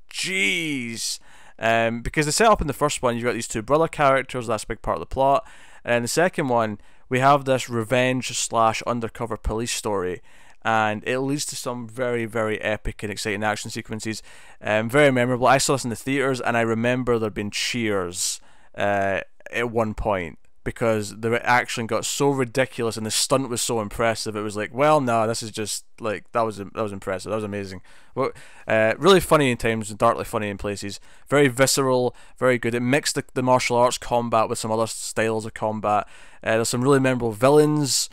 jeez. Because the setup in the first one, you've got these two brother characters, that's a big part of the plot, and the second one, we have this revenge/undercover police story, and it leads to some very, very epic and exciting action sequences. Very memorable. I saw this in the theaters, and I remember there being cheers at one point because the action got so ridiculous and the stunt was so impressive. It was like, well, no, this is just like that was impressive. That was amazing. Well, really funny in times and darkly funny in places. Very visceral, very good. It mixed the martial arts combat with some other styles of combat. There's some really memorable villains.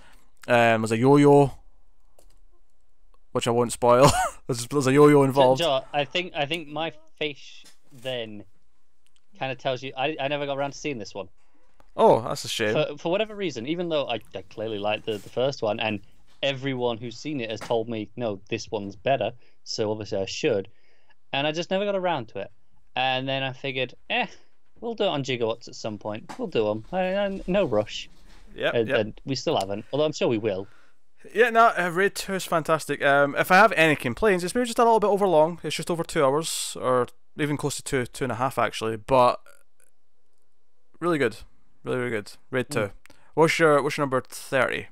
There's a yo-yo, which I won't spoil. there's a yo-yo involved. Joe, I think my face then kind of tells you I never got around to seeing this one. Oh, that's a shame. For whatever reason, even though I clearly like the first one, and everyone who's seen it has told me, no, this one's better, so obviously I should. And I just never got around to it. And then I figured, we'll do it on Gigawatts at some point. We'll do them. No rush. Yeah. And we still haven't, although I'm sure we will. Yeah, no, Raid 2 is fantastic. If I have any complaints, it's maybe just a little bit over long. It's just over 2 hours, or even close to 2.5 actually. But really good, really good. Raid 2. What's your number 30?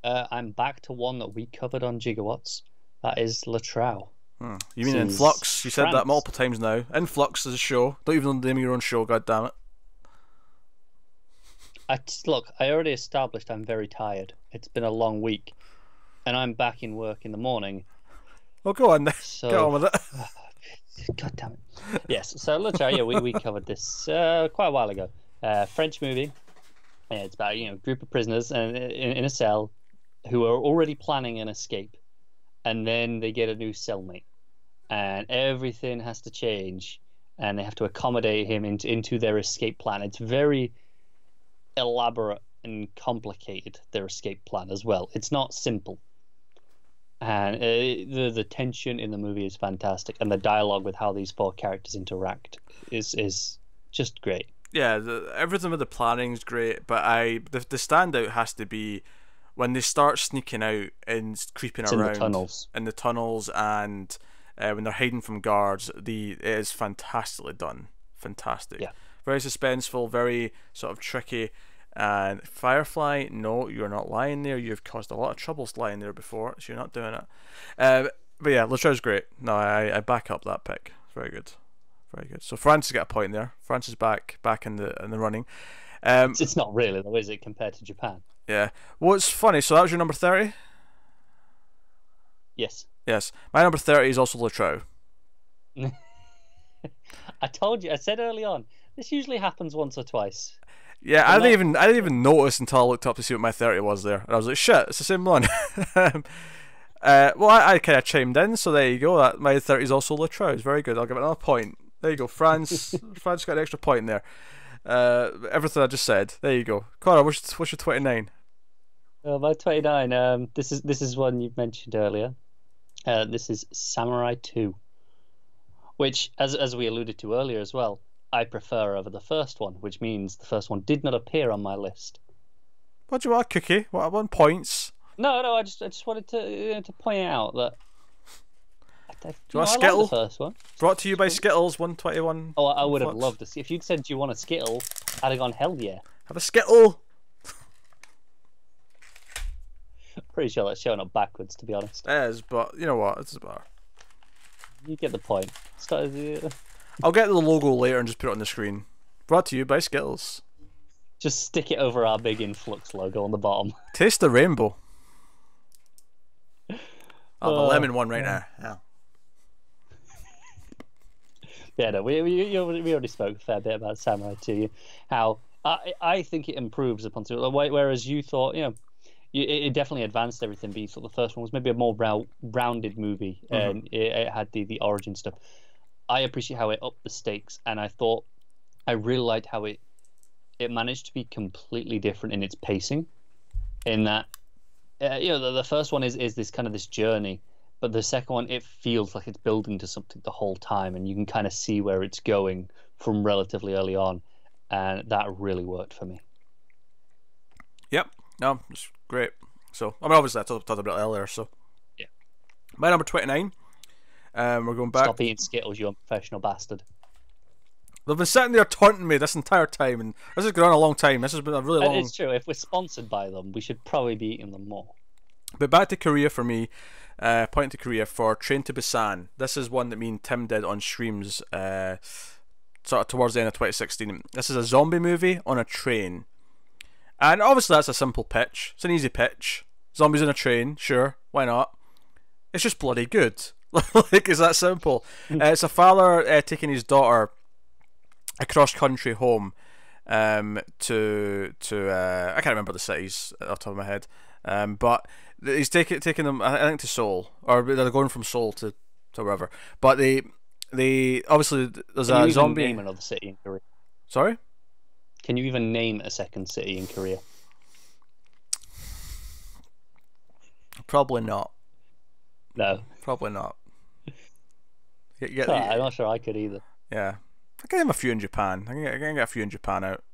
I'm back to one that we covered on Gigawatts. That is Latrow. You mean in Flux? You said that multiple times now. In Flux is a show. Don't even name your own show. God damn it. Look, I already established I'm very tired. It's been a long week, and I'm back in work in the morning. Well, go on then. So, get on with it. God damn it. Yes, so Latrow, yeah, we covered this quite a while ago. French movie. It's about a group of prisoners in a cell who are already planning an escape, and then they get a new cellmate, and everything has to change, and they have to accommodate him into their escape plan. It's very elaborate and complicated, their escape plan as well. It's not simple, and the tension in the movie is fantastic, and the dialogue with how these four characters interact is just great. Yeah, everything with the planning is great, but the standout has to be when they start sneaking out and creeping around in the tunnels, and when they're hiding from guards. It is fantastically done. fantastic. Yeah. Very suspenseful, very sort of tricky. And Firefly, no, you're not lying there. You've caused a lot of troubles lying there before, so you're not doing it. But yeah, Latrell's great. No, I back up that pick. Very good, very good. So France has got a point there. France is back in the running. It's not really though, is it, compared to Japan? Yeah. What's funny? So that was your number 30. Yes. Yes, my number 30 is also Latrell. I told you. I said early on. This usually happens once or twice. Yeah, I didn't even notice until I looked up to see what my 30 was there, and I was like, shit, it's the same one. Well, I kind of chimed in, so there you go. That my 30 is also Latrell. Very good. I'll give it another point. There you go. France got an extra point there. Everything I just said. There you go. Connor, what's your 29? My 29. This is one you mentioned earlier. This is Samurai 2, which, as we alluded to earlier as well, I prefer over the first one, which means the first one did not appear on my list. What do you want, Cookie? What, I want points? No, I just wanted to point out that. Do you want a Skittle? I like the first one. Brought to you by Skittles 121. Oh, I would have Flux. loved to see. If you'd said, "Do you want a Skittle?" I'd have gone, "Hell yeah!" Have a Skittle. Pretty sure that's showing up backwards, to be honest. It is, but you know what? It's better. You get the point. I'll get the logo later and just put it on the screen. Brought to you by Skittles. Just stick it over our big Influx logo on the bottom. Taste the rainbow. I'll have a lemon one right now. Yeah. Yeah, no, we already spoke a fair bit about Samurai 2. How I think it improves upon two. Whereas you thought, it definitely advanced everything. But you thought the first one was maybe a more rounded movie, and it had the origin stuff. I appreciate how it upped the stakes, and I thought I really liked how it managed to be completely different in its pacing. In that, the first one is this kind of this journey, but the second one, it feels like it's building to something the whole time, and you can kind of see where it's going from relatively early on, and that really worked for me. Yep. No, it's great. So, I mean, obviously, I talked about it earlier, so. Yeah. My number 29. We're going back. Stop eating Skittles, you unprofessional bastard. They've been sitting there taunting me this entire time, and this has gone on a long time. This has been a really long. It's true. If we're sponsored by them, we should probably be eating them more. But back to Korea for me. Point to Korea for Train to Busan. This is one that me and Tim did on streams sort of towards the end of 2016. This is a zombie movie on a train. And obviously that's a simple pitch. It's an easy pitch. Zombies on a train, sure, why not? It's just bloody good. Like, it's that simple. It's a father taking his daughter across country home to I can't remember the cities off the top of my head, but he's taking them, I think, to Seoul, or they're going from Seoul to wherever. But they obviously there's a zombie. Can you even name another city in Korea? Sorry? Can you even name a second city in Korea? Probably not. No. Probably not. I'm not sure I could either. Yeah. I can name a few in Japan. I can get a few in Japan out.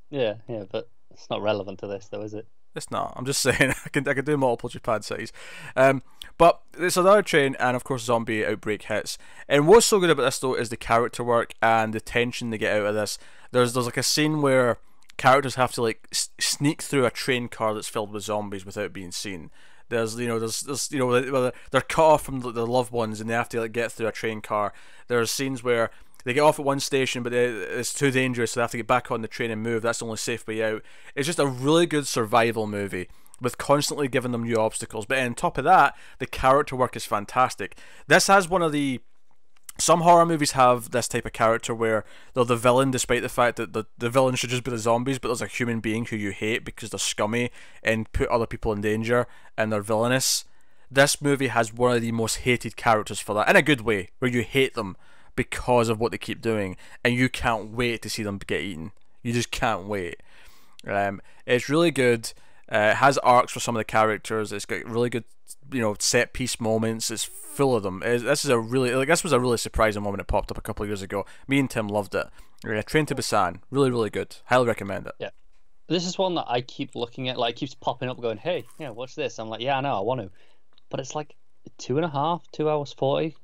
Yeah, but it's not relevant to this, though, is it? It's not. I'm just saying I can do multiple Japan cities. But it's another train, and of course zombie outbreak hits. And what's so good about this though is the character work and the tension they get out of this. There's like a scene where characters have to like sneak through a train car that's filled with zombies without being seen. There's they're cut off from their loved ones and they have to like get through a train car. There's scenes where they get off at one station, but it's too dangerous, so they have to get back on the train and move. That's the only safe way out. It's just a really good survival movie with constantly giving them new obstacles. But on top of that, the character work is fantastic. This has one of the... Some horror movies have this type of character where they're the villain, despite the fact that the villain should just be the zombies, but there's a human being who you hate because they're scummy and put other people in danger and they're villainous. This movie has one of the most hated characters for that, in a good way, where you hate them because of what they keep doing, and you can't wait to see them get eaten. You just can't wait. It's really good. It has arcs for some of the characters. It's got really good, set piece moments. It's full of them. This was a really surprising moment. It popped up a couple of years ago. Me and Tim loved it. Train to Busan, really, really good. Highly recommend it. Yeah, this is one that I keep looking at. Like, keeps popping up, going, "Hey, yeah, what's this?" I'm like, "Yeah, I know, I want to," but it's like 2.5, 2 hours 40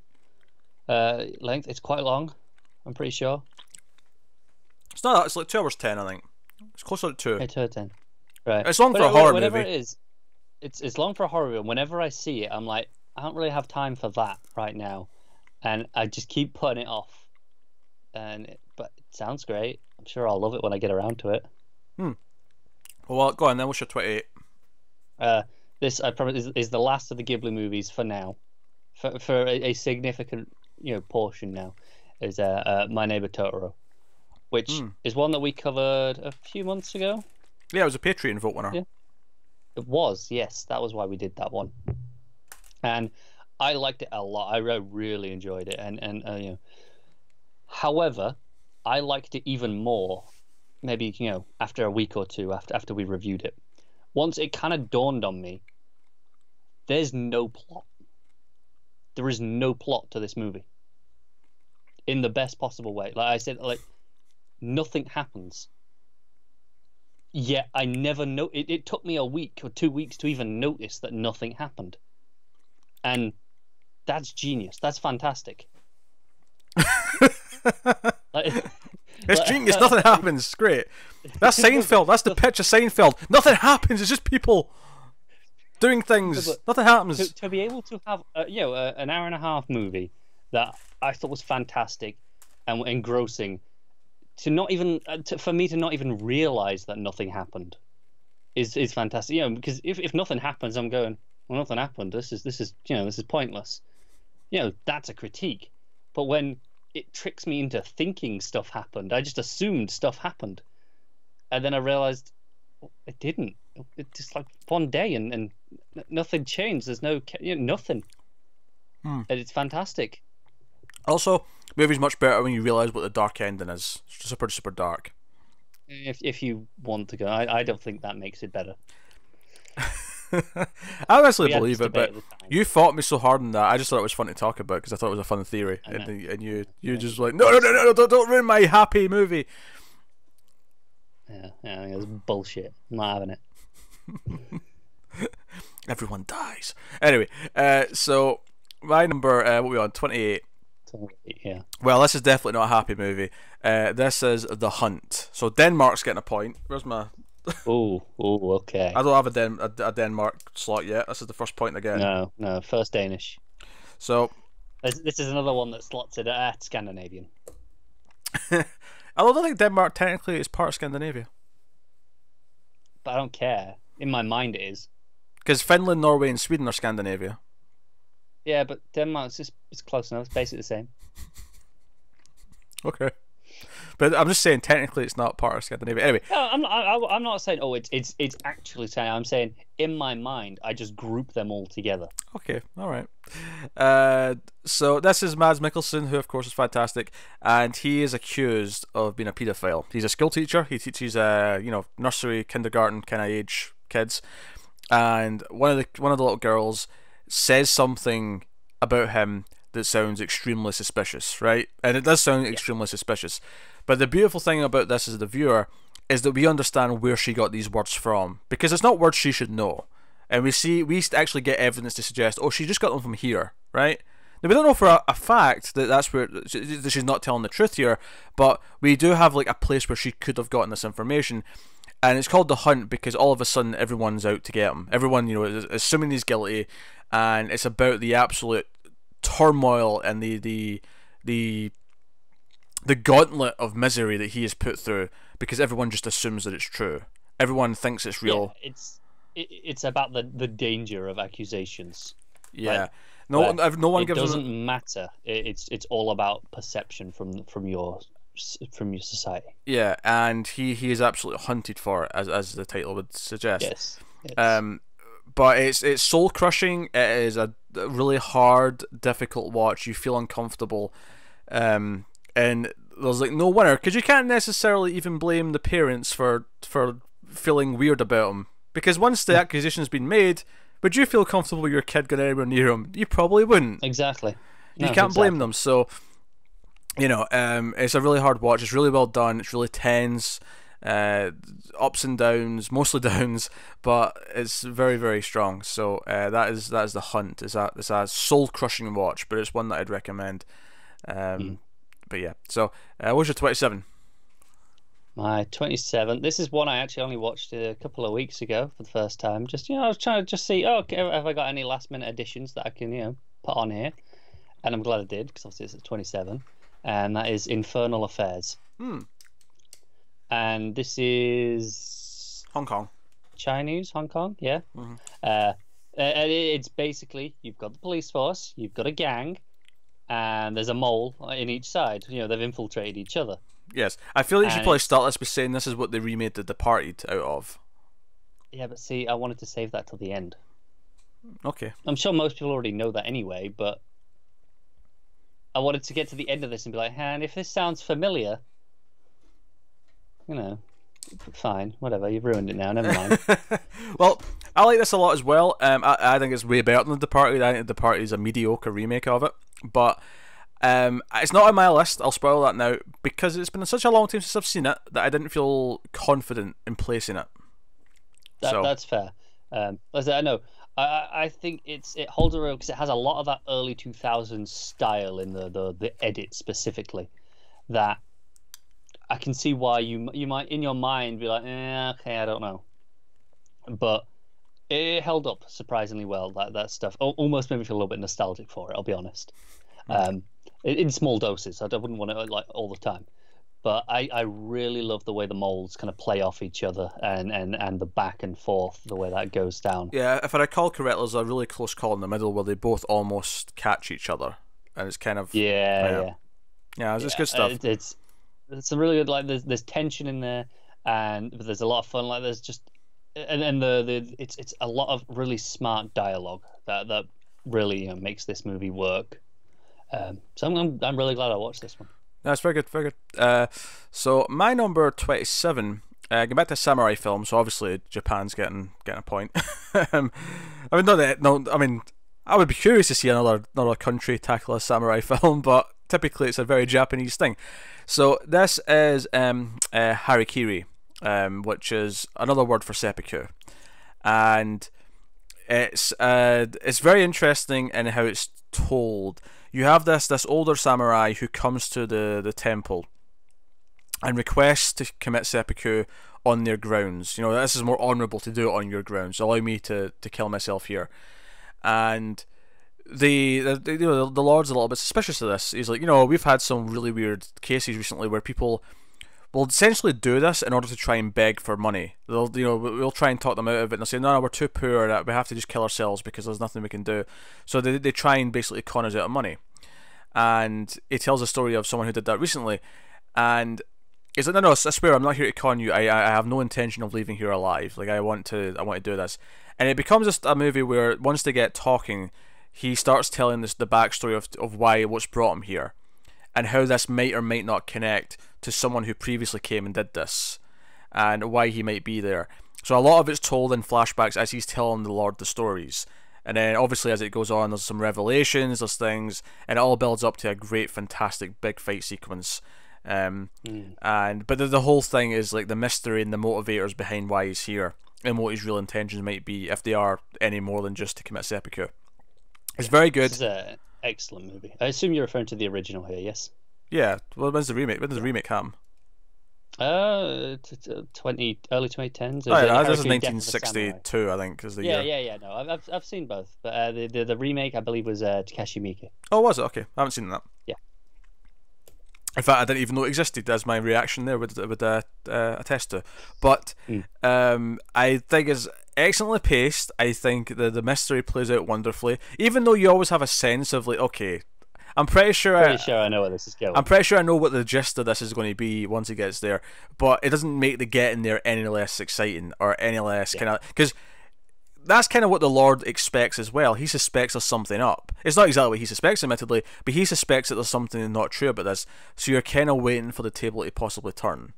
length. It's quite long, I'm pretty sure. It's not. It's like 2 hours 10, I think. It's closer to 2. It's her turn. Right. It's long for a horror whenever movie. it is, it's long for a horror movie. And whenever I see it, I'm like, I don't really have time for that right now, and I just keep putting it off. But it sounds great. I'm sure I'll love it when I get around to it. Well, go on then. What's your 28? This, I promise, is the last of the Ghibli movies for now, for a significant portion now, is My Neighbor Totoro, which is one that we covered a few months ago. Yeah, it was a Patreon vote winner. Yeah. It was, yes, that was why we did that one, and I liked it a lot. I really enjoyed it, and however, I liked it even more. Maybe after a week or two after we reviewed it, once it kind of dawned on me, there's no plot. There is no plot to this movie. In the best possible way. Like I said, nothing happens. Yet I never know. It took me a week or 2 weeks to even notice that nothing happened. And that's genius. That's fantastic. It's genius. Nothing happens. It's great. That's Seinfeld. That's the pitch of Seinfeld. Nothing happens. It's just people doing things. Nothing happens. To be able to have an hour and a half movie that I thought was fantastic and engrossing, to not even for me to not even realize that nothing happened is fantastic. Because if nothing happens, I'm going, well, nothing happened. This is pointless. That's a critique. But when it tricks me into thinking stuff happened, I just assumed stuff happened, and then I realized it didn't. It's just like one day, and nothing changed. There's nothing, and it's fantastic. Also, the movie's much better when you realise what the dark ending is. It's super, super dark. If you want to go, I don't think that makes it better. I honestly believe it, but you fought me so hard on that. I just thought it was fun to talk about because I thought it was a fun theory, and you just like no, don't ruin my happy movie. Yeah, I think it's bullshit. I'm not having it. Everyone dies. Anyway, so my number, what are we on? 28. Yeah. Well, this is definitely not a happy movie. This is The Hunt. So Denmark's getting a point. Where's my? Okay. I don't have a Denmark slot yet. This is the first point I get. No, first Danish. So this is another one that slots it at Scandinavian. I don't think Denmark technically is part of Scandinavia. But I don't care. In my mind, it is. Because Finland, Norway, and Sweden are Scandinavia. Yeah, but Denmark's it's close enough. It's basically the same. Okay. But I'm just saying, technically, it's not part of Scandinavia. Anyway. No, I'm not saying. Oh, it's actually saying. I'm saying in my mind, I just group them all together. Okay, all right. So this is Mads Mikkelsen, who of course is fantastic, and he is accused of being a paedophile. He's a school teacher. He teaches nursery, kindergarten kind of age kids, and one of the little girls says something about him that sounds extremely suspicious, right? And it does sound extremely suspicious. But the beautiful thing about this as the viewer is that we understand where she got these words from, because it's not words she should know. And we actually get evidence to suggest, she just got them from here, right? Now, we don't know for a fact that that's where that she's not telling the truth here, but we do have like a place where she could have gotten this information. And it's called The Hunt because all of a sudden everyone's out to get him. Everyone, is assuming he's guilty, and it's about the absolute turmoil and the gauntlet of misery that he has put through because everyone just assumes that it's true. Everyone thinks it's real. Yeah, it's about the danger of accusations. Yeah, right? no one gives. It doesn't matter. It's all about perception from your society. Yeah, and he is absolutely hunted for it, as the title would suggest. Yes. But it's soul crushing. It is a really hard, difficult watch. You feel uncomfortable, and there's like no winner because you can't necessarily even blame the parents for feeling weird about him, because once the accusation's been made, would you feel comfortable with your kid going anywhere near him? You probably wouldn't. Exactly. You can't blame them. So it's a really hard watch. It's really well done. It's really tense. Ups and downs, mostly downs, but it's very, very strong. So that is The Hunt. It's a soul crushing watch, but it's one that I'd recommend. But yeah, so what's your 27? My 27th. This is one I actually only watched a couple of weeks ago for the first time. Just, I was trying to just see, oh, okay, have I got any last minute additions that I can, put on here? And I'm glad I did, because obviously it's at 27. And that is Infernal Affairs. Hmm. And this is Hong Kong. Chinese, Hong Kong, yeah. Mm-hmm. And it's basically, you've got the police force, you've got a gang, and there's a mole in each side. They've infiltrated each other. Yes, I feel like you should probably start this by saying this is what they remade The Departed out of. Yeah, but see, I wanted to save that till the end. Okay. I'm sure most people already know that anyway, but I wanted to get to the end of this and be like, and if this sounds familiar, fine, whatever, you've ruined it now, never mind. Well, I like this a lot as well. I think it's way better than The Departed. I think The Departed is a mediocre remake of it, but it's not on my list. I'll spoil that now because it's been such a long time since I've seen it that I didn't feel confident in placing it. That's fair. As I know, I think it holds a real because it has a lot of that early 2000s style in the edit specifically. That I can see why you might in your mind be like, okay, I don't know, but it held up surprisingly well. That stuff almost made me feel a little bit nostalgic for it. I'll be honest. In small doses. I wouldn't want it like all the time, but I really love the way the molds kind of play off each other and the back and forth, the way that goes down. Yeah, if I recall correctly, there's a really close call in the middle where they both almost catch each other, and it's kind of yeah, it's good stuff. It's a really good there's tension in there, but there's a lot of fun. Like there's just and it's a lot of really smart dialogue that really makes this movie work. So I'm really glad I watched this one. That's very good, very good. So my number 27, going back to samurai film. So obviously Japan's getting a point. I mean, I would be curious to see another country tackle a samurai film, but typically it's a very Japanese thing. So this is harikiri, which is another word for seppuku, and it's very interesting in how it's told. You have this older samurai who comes to the temple and requests to commit seppuku on their grounds. This is more honourable to do it on your grounds. Allow me to kill myself here. And the Lord's a little bit suspicious of this. He's like, we've had some really weird cases recently where people will essentially do this in order to try and beg for money. We'll try and talk them out of it, and they'll say, no, we're too poor, we have to just kill ourselves because there's nothing we can do. So they try and basically con us out of money. And he tells a story of someone who did that recently, and he's like, no, I swear I'm not here to con you. I have no intention of leaving here alive. Like I want to do this. And it becomes just a movie where once they get talking, he starts telling the backstory of what's brought him here, and how this might or might not connect to someone who previously came and did this, and why he might be there. So a lot of it's told in flashbacks as he's telling the Lord the stories, and then obviously as it goes on, there's some revelations, there's things, and it all builds up to a great, fantastic big fight sequence. But the whole thing is like the mystery and the motivators behind why he's here, and what his real intentions might be, if they are any more than just to commit seppuku. It's very good. This is an excellent movie. I assume you're referring to the original here, yes? Yeah. Well, when's the remake? When does the remake come? Early 2010s. Oh, yeah, this is 1962, I think, is the year. Yeah. No, I've seen both, but the remake I believe was Takashi Miike. Oh, was it? Okay, I haven't seen that. Yeah. In fact, I didn't even know it existed. As my reaction there would attest to. But I think it's excellently paced. I think the mystery plays out wonderfully, even though you always have a sense of like, okay, I'm pretty sure I know where this is going. I'm pretty sure I know what the gist of this is going to be once it gets there, but it doesn't make the getting there any less exciting or any less kind of, because that's kind of what the Lord expects as well. He suspects there's something up. It's not exactly what he suspects, admittedly, but he suspects that there's something not true about this. So you're kind of waiting for the table to possibly turn.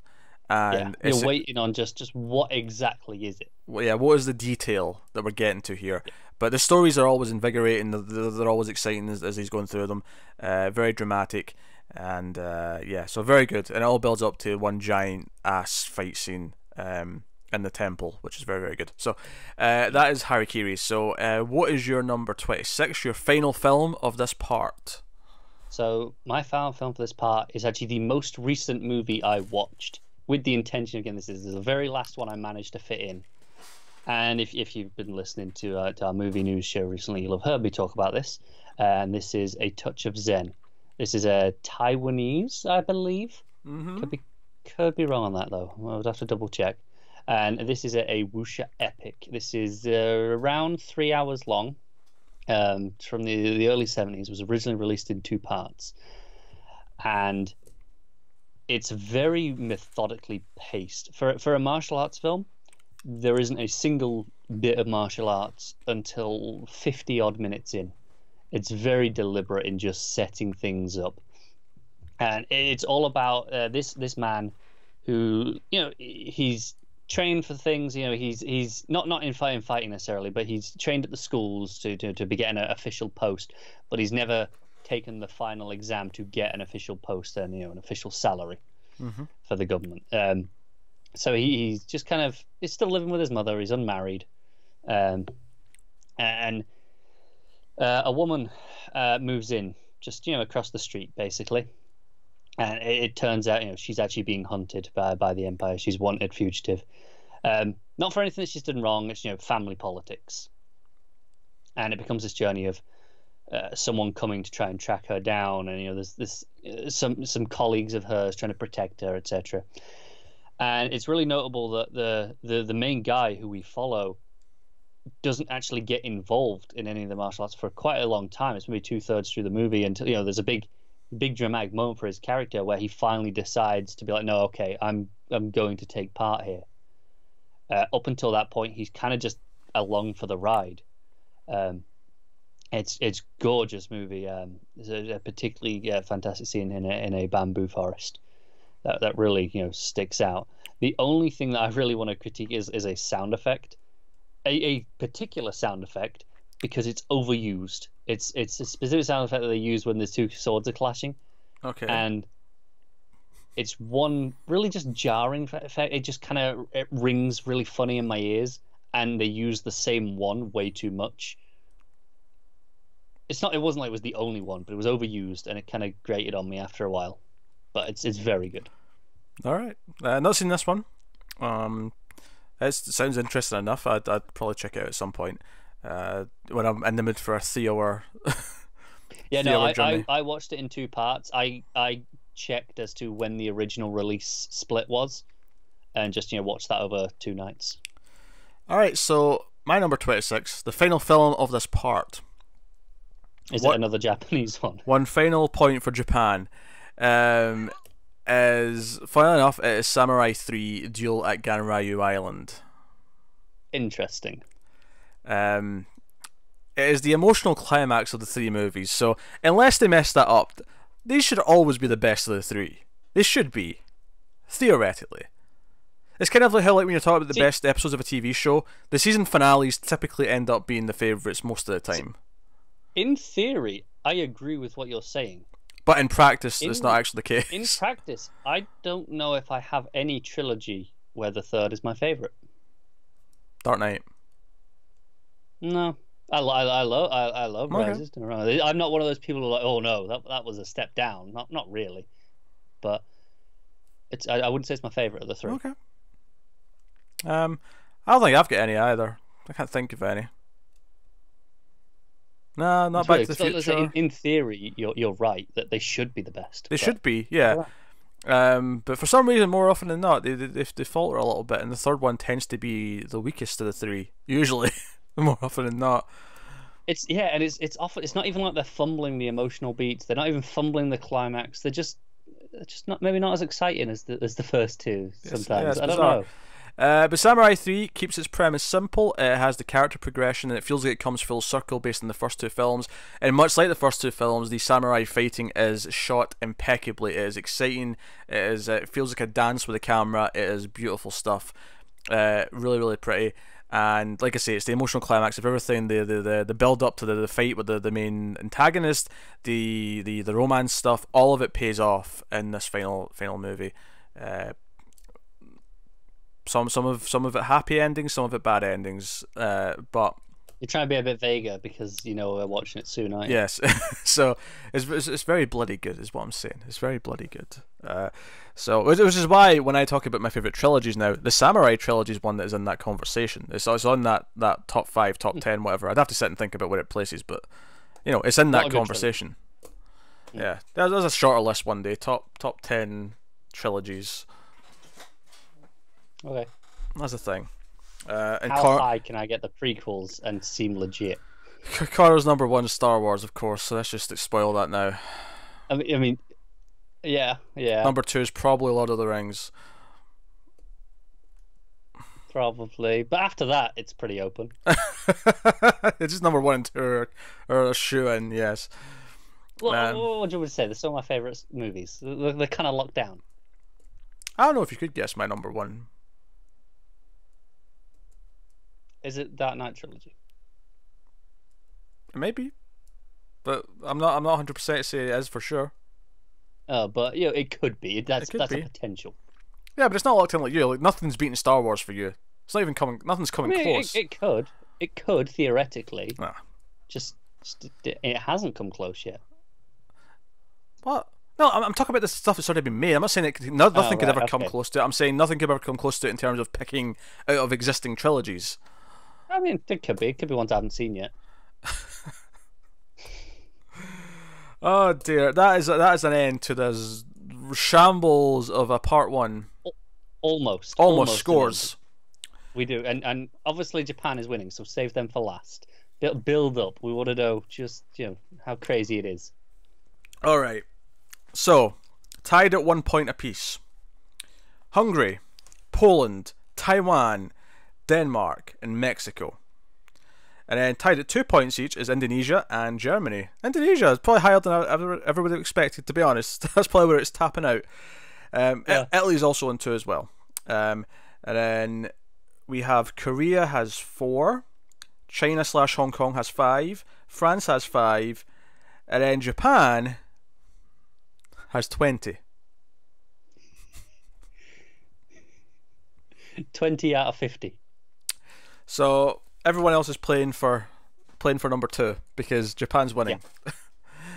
And you're waiting on just what exactly is it? Well, yeah, what is the detail that we're getting to here? Yeah. But the stories are always invigorating. They're always exciting as he's going through them. Very dramatic, and so very good. And it all builds up to one giant ass fight scene in the temple, which is very, very good. So that is Harikiri. So what is your number 26? Your final film of this part? So my final film for this part is actually the most recent movie I watched with the intention, again, this is the very last one I managed to fit in. And if you've been listening to our movie news show recently, you'll have heard me talk about this. And this is A Touch of Zen. This is a Taiwanese, I believe. Mm-hmm. Could be wrong on that though. I would have to double check. And this is a wuxia epic. This is around 3 hours long. From the early 70s. Was originally released in 2 parts, and it's very methodically paced for a martial arts film. There isn't a single bit of martial arts until 50 odd minutes in. It's very deliberate in just setting things up, and it's all about this man who, he's trained for things. He's not in fighting necessarily, but he's trained at the schools to be getting an official post, but he's never taken the final exam to get an official post and an official salary for the government. So he's just he's still living with his mother. He's unmarried, and a woman moves in just across the street basically, and it turns out she's actually being hunted by the Empire. She's wanted fugitive, not for anything that she's done wrong. It's family politics, and it becomes this journey of someone coming to try and track her down, and there's this some colleagues of hers trying to protect her, etc. And it's really notable that the main guy who we follow doesn't actually get involved in any of the martial arts for quite a long time. It's maybe 2/3 through the movie until there's a big dramatic moment for his character where he finally decides to be like, no, okay, I'm going to take part here. Up until that point, he's kind of just along for the ride. It's gorgeous movie. There's a particularly fantastic scene in a bamboo forest that really sticks out. The only thing that I really want to critique is a sound effect, a particular sound effect, because it's overused. It's a specific sound effect that they use when the 2 swords are clashing. Okay. And it's one really just jarring effect. It just it rings really funny in my ears, and they use the same one way too much. It wasn't like it was the only one, but it was overused, and it kind of grated on me after a while. But it's very good. All right, not seen this one. It sounds interesting enough. I'd probably check it out at some point when I'm in the mood for a 3-hour. Yeah, no, I watched it in 2 parts. I checked as to when the original release split was, and just watched that over 2 nights. All right, so my number 26, the final film of this part. Is it another Japanese one? One final point for Japan. Is, funnily enough, it is Samurai 3 Duel at Ganryu Island. Interesting. It is the emotional climax of the 3 movies, so unless they mess that up, these should always be the best of the 3. They should be, theoretically. It's kind of like how, when you're talking about the best episodes of a TV show, the season finales typically end up being the favourites most of the time. In theory, I agree with what you're saying. But in practice, it's not actually the case. In practice, I don't know if I have any trilogy where the 3rd is my favourite. Dark Knight. No, I love Rises. I'm not one of those people who are like, oh no, that was a step down. Not really, but I wouldn't say it's my favourite of the 3. Okay. I don't think I've got any either. I can't think of any. No, not Back to the Future. In theory, you're right that they should be the best. They should be, yeah. But for some reason, more often than not, they falter a little bit, and the 3rd one tends to be the weakest of the 3. Usually, more often than not. It's often, it's not even like they're fumbling the emotional beats. They're not even fumbling the climax. They're just not as exciting as the first 2 sometimes. Yeah, I don't know. But Samurai 3 keeps its premise simple. It has the character progression, and it feels like it comes full circle based on the first 2 films. And much like the first 2 films, the samurai fighting is shot impeccably. It is exciting. It feels like a dance with the camera. It is beautiful stuff. Really, really pretty. And like I say, it's the emotional climax of everything. The build up to the fight with the main antagonist, the romance stuff. All of it pays off in this final movie. Some of it happy endings, some of it bad endings. But you're trying to be a bit vaguer because we're watching it soon, aren't you? Yes. So it's very bloody good, is what I'm saying. It's very bloody good. So, which is why when I talk about my favorite trilogies now, the Samurai trilogy is one that is in that conversation. It's on that top 5, top 10, whatever. I'd have to sit and think about where it places, but it's in that conversation. Yeah, there's a shorter list one day. Top 10 trilogies. Okay. That's the thing. And how high can I get the prequels and seem legit? Carter's number 1 is Star Wars, of course. So let's just spoil that now. I mean, yeah. Number 2 is probably Lord of the Rings. Probably, but after that, it's pretty open. It's just number 1 and 2 are a shoe-in, yes. Well, what do you want to say? They're some of my favourite movies. They're kind of locked down. I don't know if you could guess my number 1. Is it Dark Knight trilogy? Maybe, but I'm not 100% say it is for sure. Oh, but it could be. That's a potential. Yeah, but it's not locked in like you. Like nothing's beating Star Wars for you. It's not even coming. Nothing's coming close. It could theoretically. Nah. Just it hasn't come close yet. What? No, I'm talking about the stuff that's already been made. I'm not saying nothing could ever come close to it. I'm saying nothing could ever come close to it in terms of picking out of existing trilogies. I mean, it could be. It could be ones I haven't seen yet. Oh dear, that is an end to this shambles of a part 1. Almost scores. We do, and obviously Japan is winning, so save them for last. Build up. We want to know just how crazy it is. All right, so tied at 1 point apiece. Hungary, Poland, Taiwan, Denmark, and Mexico. And then tied at 2 points each is Indonesia and Germany. Indonesia is probably higher than I ever would have expected, to be honest. That's probably where it's tapping out. Italy's also on 2 as well. And then we have Korea has 4, China/Hong Kong has 5, France has 5, and then Japan has 20. 20 out of 50. So everyone else is playing for number 2 because Japan's winning.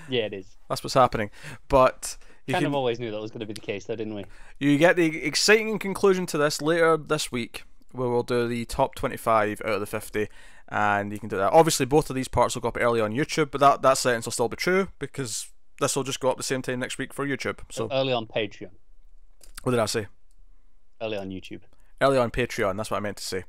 Yeah, it is. That's what's happening. But you kind of always knew that was going to be the case, though, didn't we? You get the exciting conclusion to this later this week, where we'll do the top 25 out of the 50, and you can do that. Obviously, both of these parts will go up early on YouTube, but that sentence will still be true because this will just go up the same time next week for YouTube. So early on Patreon. What did I say? Early on YouTube. Early on Patreon. That's what I meant to say.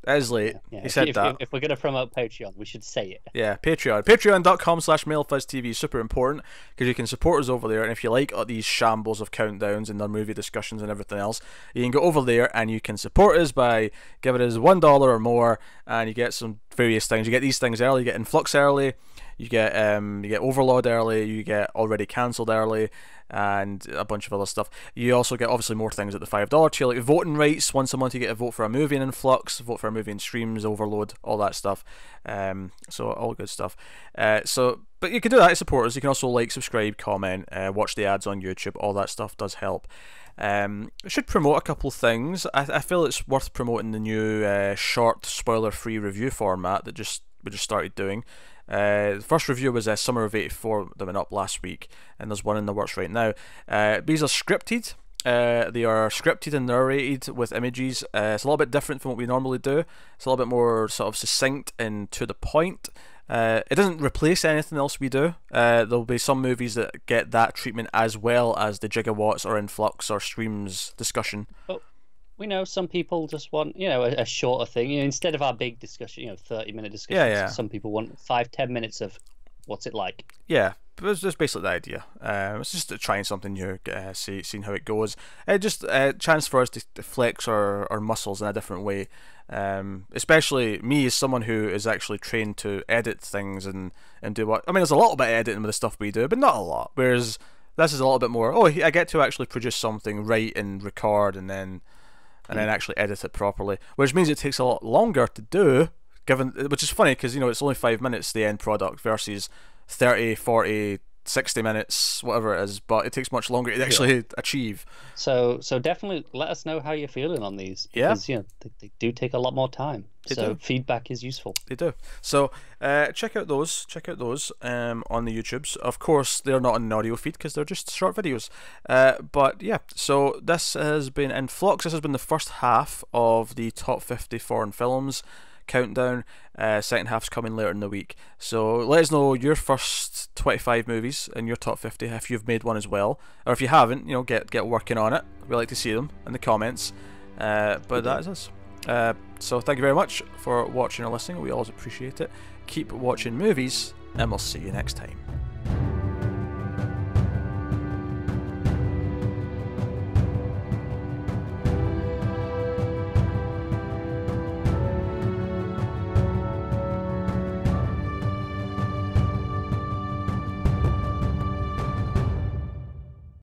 It is late. Yeah. He said that. If we're going to promote Patreon, we should say it. Yeah, Patreon. Patreon.com/MailFuzzTV is super important because you can support us over there. And if you like these shambles of countdowns and their movie discussions and everything else, you can go over there and you can support us by giving us $1 or more, and you get some various things. You get these things early. You get Flux early. You get Overlord early. You get Already Cancelled early, and a bunch of other stuff. You also get obviously more things at the $5 tier, like voting rights. Once a month you get to vote for a movie in Flux, vote for a movie in Streams, Overload, all that stuff. So all good stuff. But you can do that to support us. You can also like, subscribe, comment, watch the ads on YouTube. All that stuff does help. I should promote a couple of things. I feel it's worth promoting the new short spoiler-free review format that we just started doing. The first review was Summer of '84 that went up last week, and there's one in the works right now. These are scripted. They are scripted and narrated with images. It's a little bit different from what we normally do. It's a little bit more sort of succinct and to the point. It doesn't replace anything else we do. There'll be some movies that get that treatment as well as the Gigawatts or Influx or Streams discussion. But we know some people just want, a shorter thing. Instead of our big discussion, 30-minute discussions. Yeah. Some people want 5-10 minutes of what's it like. Yeah, but it's just basically the idea. It's just trying something new, seeing how it goes. Just a chance for us to flex our muscles in a different way. Especially me as someone who is actually trained to edit things and do what. I mean, there's a little bit of editing with the stuff we do, but not a lot. Whereas this is a little bit more. Oh, I get to actually produce something, write and record, and then actually edit it properly, which means it takes a lot longer to do. Which is funny because it's only 5 minutes the end product versus 30, 40, 60 minutes, whatever it is, but it takes much longer to actually achieve. So definitely let us know how you're feeling on these, because they do take a lot more time. So feedback is useful. They do. So check out those. On the YouTubes. Of course, they're not on an audio feed because they're just short videos. But yeah, so this has been in Flux. This has been the first half of the top 50 foreign films countdown. Second half's coming later in the week. So let us know your first 25 movies in your top 50 if you've made one as well, or if you haven't, get working on it. We like to see them in the comments. But that is us. So thank you very much for watching or listening. We always appreciate it. Keep watching movies, and we'll see you next time.